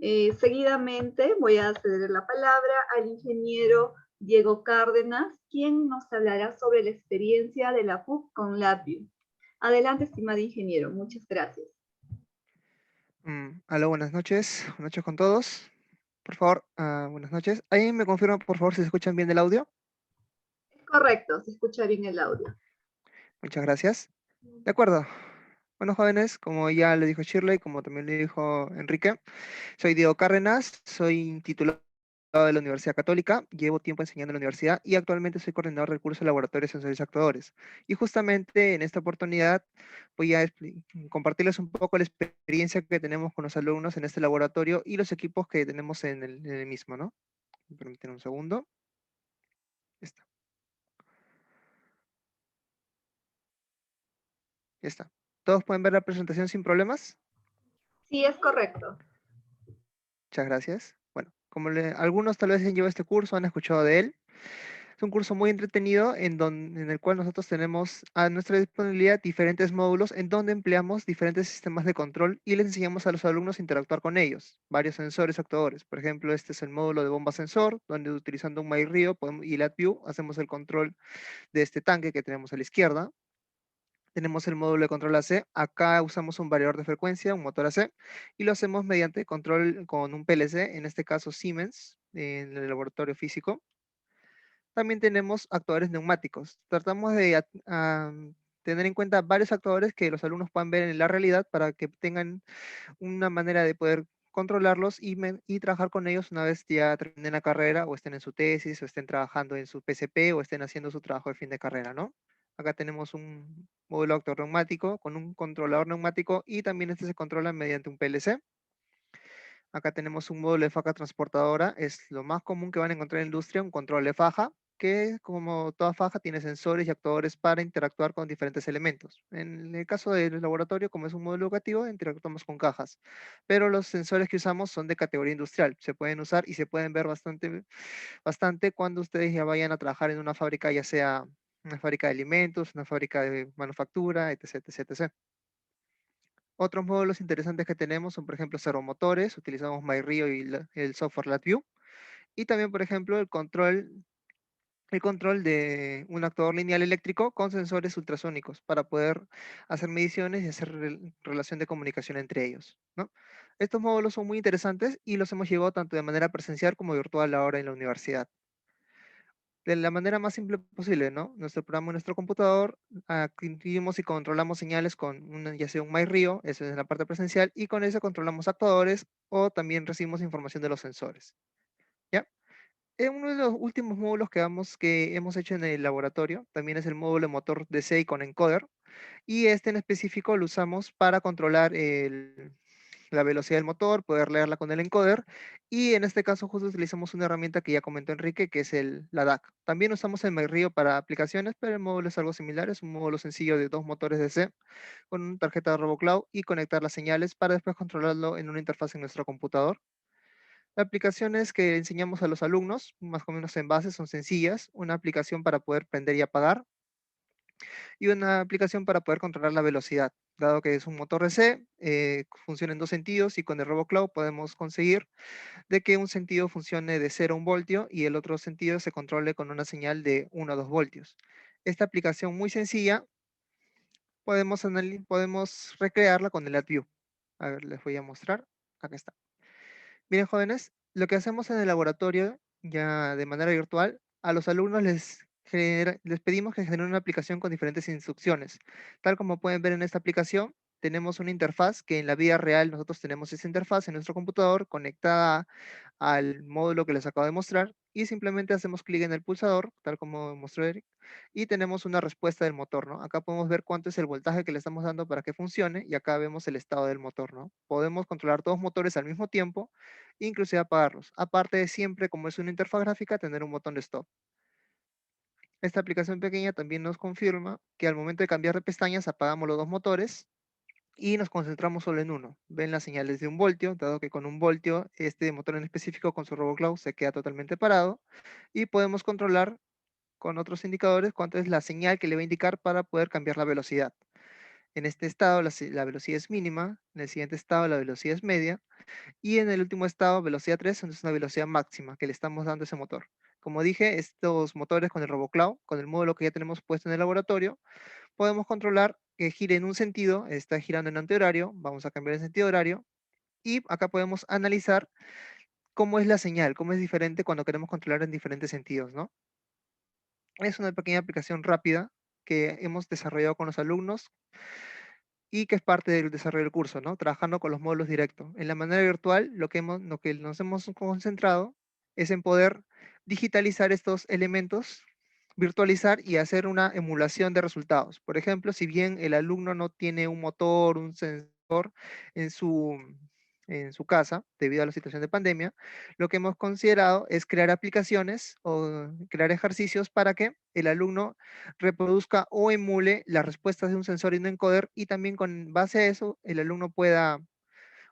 Seguidamente voy a ceder la palabra al ingeniero Diego Cárdenas, quien nos hablará sobre la experiencia de la PUC con LabVIEW. Adelante, estimado ingeniero. Muchas gracias. Aló, buenas noches con todos. Por favor, buenas noches. ¿Alguien me confirma, por favor, si se escuchan bien el audio? Es correcto, se escucha bien el audio. Muchas gracias. De acuerdo. Bueno, jóvenes, como ya le dijo Shirley, como también le dijo Enrique, soy Diego Cárdenas, soy titulado de la Universidad Católica, llevo tiempo enseñando en la universidad y actualmente soy coordinador del curso de Laboratorios Sensores y Actuadores. Y justamente en esta oportunidad voy a compartirles un poco la experiencia que tenemos con los alumnos en este laboratorio y los equipos que tenemos en el mismo, ¿no? Me permiten un segundo. Ya está. Ya está. ¿Todos pueden ver la presentación sin problemas? Sí, es correcto. Muchas gracias. Bueno, como algunos tal vez han llevado este curso, han escuchado de él. Es un curso muy entretenido en el cual nosotros tenemos a nuestra disponibilidad diferentes módulos en donde empleamos diferentes sistemas de control y les enseñamos a los alumnos a interactuar con ellos, varios sensores actuadores. Por ejemplo, este es el módulo de bomba sensor, donde utilizando un MyRio y LabVIEW hacemos el control de este tanque que tenemos a la izquierda. Tenemos el módulo de control AC. Acá usamos un variador de frecuencia, un motor AC, y lo hacemos mediante control con un PLC, en este caso Siemens, en el laboratorio físico. También tenemos actuadores neumáticos. Tratamos de tener en cuenta varios actuadores que los alumnos puedan ver en la realidad para que tengan una manera de poder controlarlos y trabajar con ellos una vez ya terminen la carrera o estén en su tesis o estén trabajando en su PCP o estén haciendo su trabajo de fin de carrera, ¿no? Acá tenemos un módulo actuador neumático con un controlador neumático y también este se controla mediante un PLC. Acá tenemos un módulo de faja transportadora, es lo más común que van a encontrar en la industria, un control de faja, que como toda faja tiene sensores y actuadores para interactuar con diferentes elementos. En el caso del laboratorio, como es un módulo educativo, interactuamos con cajas, pero los sensores que usamos son de categoría industrial, se pueden usar y se pueden ver bastante cuando ustedes ya vayan a trabajar en una fábrica, ya sea una fábrica de alimentos, una fábrica de manufactura, etc, etc, etc. Otros módulos interesantes que tenemos son, por ejemplo, servomotores, utilizamos MyRio y el software LabVIEW, y también, por ejemplo, el control de un actuador lineal eléctrico con sensores ultrasónicos para poder hacer mediciones y hacer relación de comunicación entre ellos, ¿no? Estos módulos son muy interesantes y los hemos llevado tanto de manera presencial como virtual ahora en la universidad. De la manera más simple posible, ¿no? Nuestro programa en nuestro computador, adquirimos y controlamos señales con ya sea un MyRio, eso es en la parte presencial, y con eso controlamos actuadores o también recibimos información de los sensores, ¿ya? Uno de los últimos módulos que hemos hecho en el laboratorio también es el módulo de motor DC con encoder, y este en específico lo usamos para controlar la velocidad del motor, poder leerla con el encoder, y en este caso justo utilizamos una herramienta que ya comentó Enrique, que es la DAC. También usamos el MyRio para aplicaciones, pero el módulo es algo similar, es un módulo sencillo de 2 motores DC con una tarjeta de RoboCloud y conectar las señales para después controlarlo en una interfaz en nuestro computador. Las aplicaciones que enseñamos a los alumnos, más o menos en base, son sencillas. Una aplicación para poder prender y apagar y una aplicación para poder controlar la velocidad. Dado que es un motor DC, funciona en dos sentidos y con el RoboClaw podemos conseguir de que un sentido funcione de 0 a 1 voltio y el otro sentido se controle con una señal de 1 a 2 voltios. Esta aplicación muy sencilla podemos recrearla con el LabVIEW. A ver, les voy a mostrar. Acá está. Miren, jóvenes, lo que hacemos en el laboratorio, ya de manera virtual, a los alumnos les pedimos que generen una aplicación con diferentes instrucciones. Tal como pueden ver en esta aplicación, tenemos una interfaz que en la vida real nosotros tenemos esa interfaz en nuestro computador conectada al módulo que les acabo de mostrar y simplemente hacemos clic en el pulsador, tal como mostró Eric, y tenemos una respuesta del motor, ¿no? Acá podemos ver cuánto es el voltaje que le estamos dando para que funcione y acá vemos el estado del motor, ¿no? Podemos controlar dos motores al mismo tiempo, inclusive apagarlos. Aparte de siempre, como es una interfaz gráfica, tener un botón de stop. Esta aplicación pequeña también nos confirma que al momento de cambiar de pestañas apagamos los dos motores y nos concentramos solo en uno. Ven las señales de 1 voltio, dado que con 1 voltio este motor en específico con su RoboClaw se queda totalmente parado y podemos controlar con otros indicadores cuánto es la señal que le va a indicar para poder cambiar la velocidad. En este estado la velocidad es mínima, en el siguiente estado la velocidad es media y en el último estado, velocidad 3, es una velocidad máxima que le estamos dando a ese motor. Como dije, estos motores con el RoboClaw, con el módulo que ya tenemos puesto en el laboratorio, podemos controlar que gire en un sentido, está girando en antihorario, vamos a cambiar el sentido horario, y acá podemos analizar cómo es la señal, cómo es diferente cuando queremos controlar en diferentes sentidos, ¿no? Es una pequeña aplicación rápida que hemos desarrollado con los alumnos y que es parte del desarrollo del curso, ¿no? Trabajando con los módulos directos. En la manera virtual, lo que nos hemos concentrado es en poder digitalizar estos elementos, virtualizar y hacer una emulación de resultados. Por ejemplo, si bien el alumno no tiene un motor, un sensor en su, en su casa, debido a la situación de pandemia, lo que hemos considerado es crear aplicaciones o crear ejercicios para que el alumno reproduzca o emule las respuestas de un sensor y un encoder y también con base a eso el alumno pueda,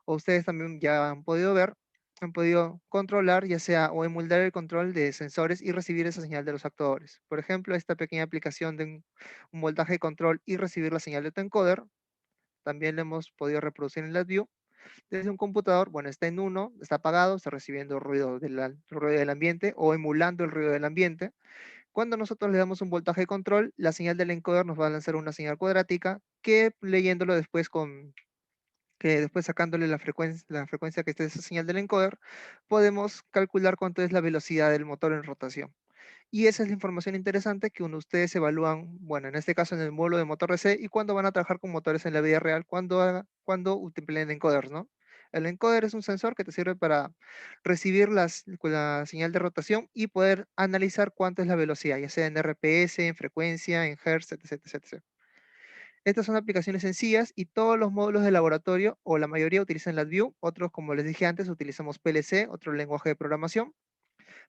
o ustedes también ya han podido ver, han podido controlar ya sea o emular el control de sensores y recibir esa señal de los actuadores. Por ejemplo, esta pequeña aplicación de un voltaje de control y recibir la señal de tu encoder, también lo hemos podido reproducir en LabVIEW. Desde un computador, bueno, está en uno, está apagado, está recibiendo ruido del ambiente o emulando el ruido del ambiente. Cuando nosotros le damos un voltaje de control, la señal del encoder nos va a lanzar una señal cuadrática que leyéndolo después que después sacándole la frecuencia que esté esa señal del encoder, podemos calcular cuánto es la velocidad del motor en rotación. Y esa es la información interesante que ustedes evalúan, bueno, en este caso en el módulo de motor DC y cuando van a trabajar con motores en la vida real, cuando utilicen encoders, ¿no? El encoder es un sensor que te sirve para recibir la señal de rotación y poder analizar cuánto es la velocidad, ya sea en RPS, en frecuencia, en Hertz, etc, etc. Estas son aplicaciones sencillas y todos los módulos de laboratorio, o la mayoría, utilizan LabVIEW, otros, como les dije antes, utilizamos PLC, otro lenguaje de programación,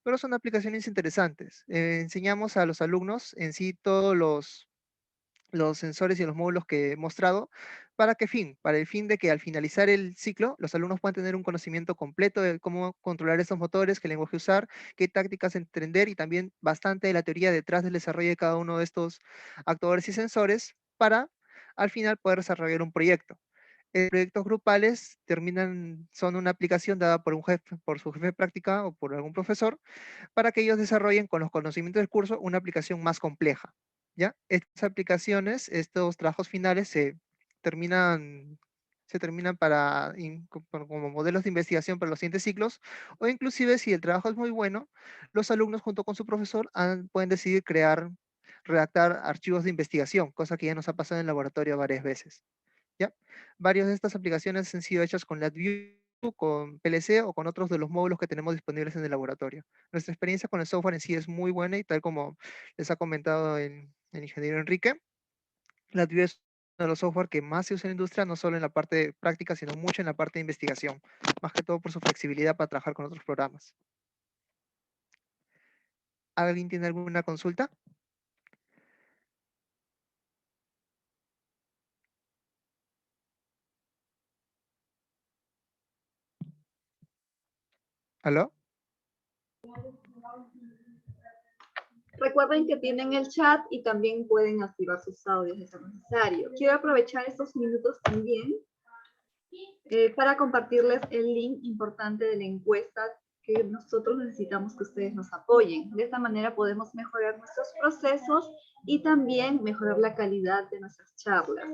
pero son aplicaciones interesantes. Enseñamos a los alumnos en sí todos los sensores y los módulos que he mostrado. ¿Para qué fin? Para el fin de que al finalizar el ciclo, los alumnos puedan tener un conocimiento completo de cómo controlar estos motores, qué lenguaje usar, qué tácticas entender y también bastante de la teoría detrás del desarrollo de cada uno de estos actuadores y sensores para al final poder desarrollar un proyecto. Proyectos grupales son una aplicación dada por un jefe, por su jefe de práctica o por algún profesor, para que ellos desarrollen con los conocimientos del curso una aplicación más compleja, ¿ya? Estas aplicaciones, estos trabajos finales terminan, se terminan como modelos de investigación para los siguientes ciclos, o inclusive si el trabajo es muy bueno, los alumnos junto con su profesor pueden decidir redactar archivos de investigación, cosa que ya nos ha pasado en el laboratorio varias veces. ¿Ya? Varias de estas aplicaciones han sido hechas con LabVIEW, con PLC o con otros de los módulos que tenemos disponibles en el laboratorio. Nuestra experiencia con el software en sí es muy buena y tal como les ha comentado el ingeniero Enrique, LabVIEW es uno de los software que más se usa en la industria, no solo en la parte práctica, sino mucho en la parte de investigación, más que todo por su flexibilidad para trabajar con otros programas. ¿Alguien tiene alguna consulta? ¿Aló? Recuerden que tienen el chat y también pueden activar sus audios si es necesario. Quiero aprovechar estos minutos también para compartirles el link importante de la encuesta que nosotros necesitamos que ustedes nos apoyen. De esta manera podemos mejorar nuestros procesos y también mejorar la calidad de nuestras charlas.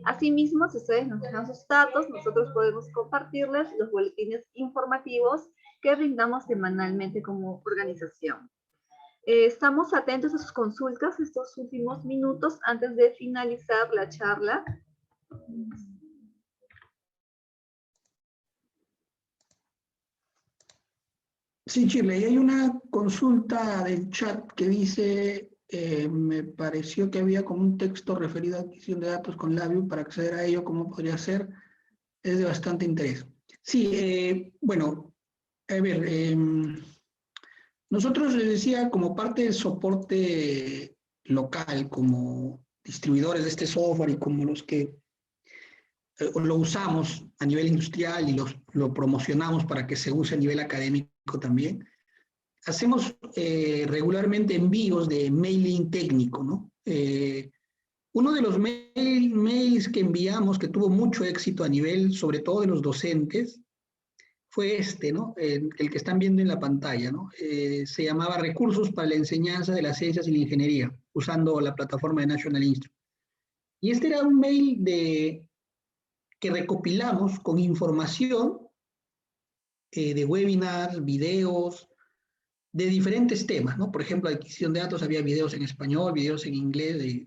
Asimismo, si ustedes nos dejan sus datos, nosotros podemos compartirles los boletines informativos que brindamos semanalmente como organización. Estamos atentos a sus consultas estos últimos minutos antes de finalizar la charla. Sí, Shirley, hay una consulta del chat que dice, me pareció que había como un texto referido a adquisición de datos con Labview. Para acceder a ello, ¿cómo podría ser? Es de bastante interés. Sí, bueno, a ver, nosotros les decía, como parte del soporte local, como distribuidores de este software y como los que lo usamos a nivel industrial y lo promocionamos para que se use a nivel académico también, hacemos regularmente envíos de mailing técnico, ¿no? Uno de los mails que enviamos que tuvo mucho éxito a nivel, sobre todo de los docentes, fue este, ¿no? El que están viendo en la pantalla, ¿no? Se llamaba Recursos para la enseñanza de las ciencias y la ingeniería, usando la plataforma de National Institute. Y este era un mail que recopilamos con información de webinars, videos, de diferentes temas, ¿no? Por ejemplo, adquisición de datos, había videos en español, videos en inglés,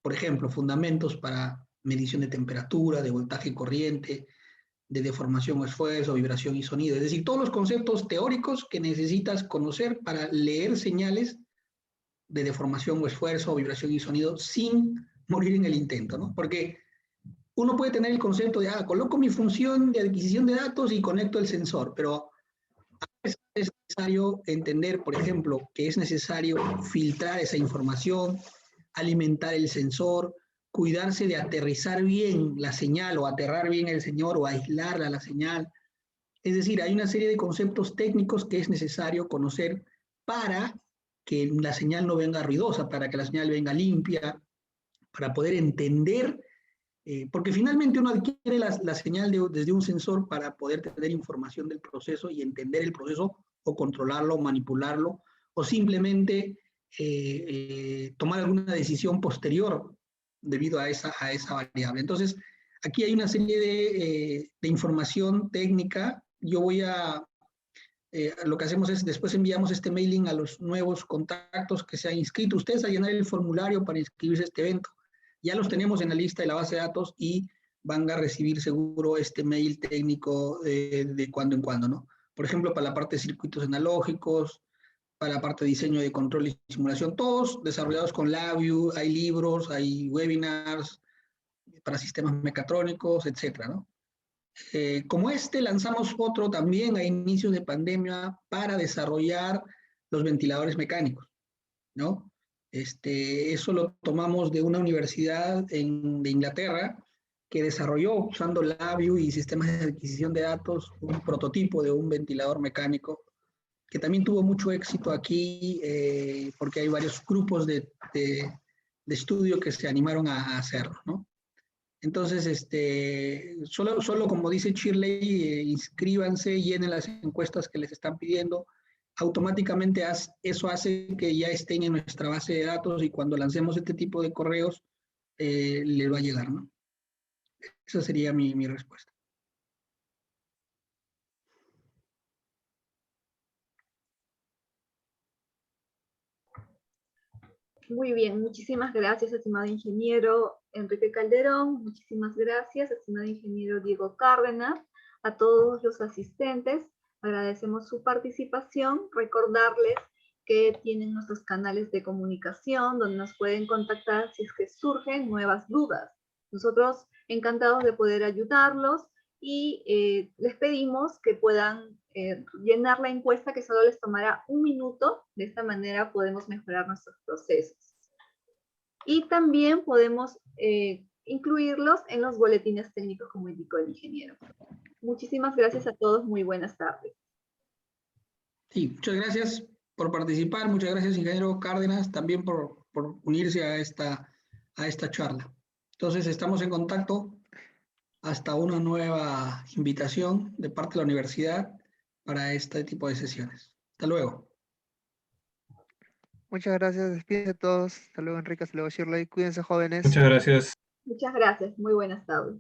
por ejemplo, fundamentos para medición de temperatura, de voltaje y corriente, de deformación o esfuerzo, vibración y sonido. Es decir, todos los conceptos teóricos que necesitas conocer para leer señales de deformación o esfuerzo, vibración y sonido sin morir en el intento, ¿no? Porque uno puede tener el concepto de, coloco mi función de adquisición de datos y conecto el sensor, pero es necesario entender, por ejemplo, que es necesario filtrar esa información, alimentar el sensor, cuidarse de aterrizar bien la señal o aterrar bien el sensor o aislarla la señal. Es decir, hay una serie de conceptos técnicos que es necesario conocer para que la señal no venga ruidosa, para que la señal venga limpia, para poder entender, porque finalmente uno adquiere la señal desde un sensor para poder tener información del proceso y entender el proceso o controlarlo, manipularlo, o simplemente tomar alguna decisión posterior debido a esa variable. Entonces, aquí hay una serie de información técnica. Yo voy lo que hacemos es, después enviamos este mailing a los nuevos contactos que se han inscrito. Ustedes a llenar el formulario para inscribirse a este evento. Ya los tenemos en la lista de la base de datos y van a recibir seguro este mail técnico de cuando en cuando, ¿no? Por ejemplo, para la parte de circuitos analógicos, para la parte de diseño de control y simulación, todos desarrollados con Labview, hay libros, hay webinars para sistemas mecatrónicos, etcétera, ¿no? Como lanzamos otro también a inicios de pandemia para desarrollar los ventiladores mecánicos, ¿no? Eso lo tomamos de una universidad de Inglaterra que desarrolló, usando Labview y sistemas de adquisición de datos, un prototipo de un ventilador mecánico que también tuvo mucho éxito aquí porque hay varios grupos de estudio que se animaron a hacerlo, ¿no? Entonces, solo como dice Shirley, inscríbanse, llenen las encuestas que les están pidiendo. Automáticamente eso hace que ya estén en nuestra base de datos y cuando lancemos este tipo de correos, les va a llegar, ¿no? Esa sería mi respuesta. Muy bien, muchísimas gracias, estimado ingeniero Enrique Calderón, muchísimas gracias, estimado ingeniero Diego Cárdenas, a todos los asistentes, agradecemos su participación, recordarles que tienen nuestros canales de comunicación donde nos pueden contactar si es que surgen nuevas dudas. Nosotros encantados de poder ayudarlos y les pedimos que puedan llenar la encuesta que solo les tomará un minuto. De esta manera podemos mejorar nuestros procesos. Y también podemos incluirlos en los boletines técnicos como indicó el ingeniero. Muchísimas gracias a todos. Muy buenas tardes. Sí, muchas gracias. por participar. Muchas gracias, ingeniero Cárdenas, también por unirse a esta charla. Entonces, estamos en contacto hasta una nueva invitación de parte de la universidad para este tipo de sesiones. Hasta luego. Muchas gracias, despídense todos. Hasta luego, Enrique, hasta luego, Shirley. Cuídense, jóvenes. Muchas gracias. Muchas gracias. Muy buenas tardes.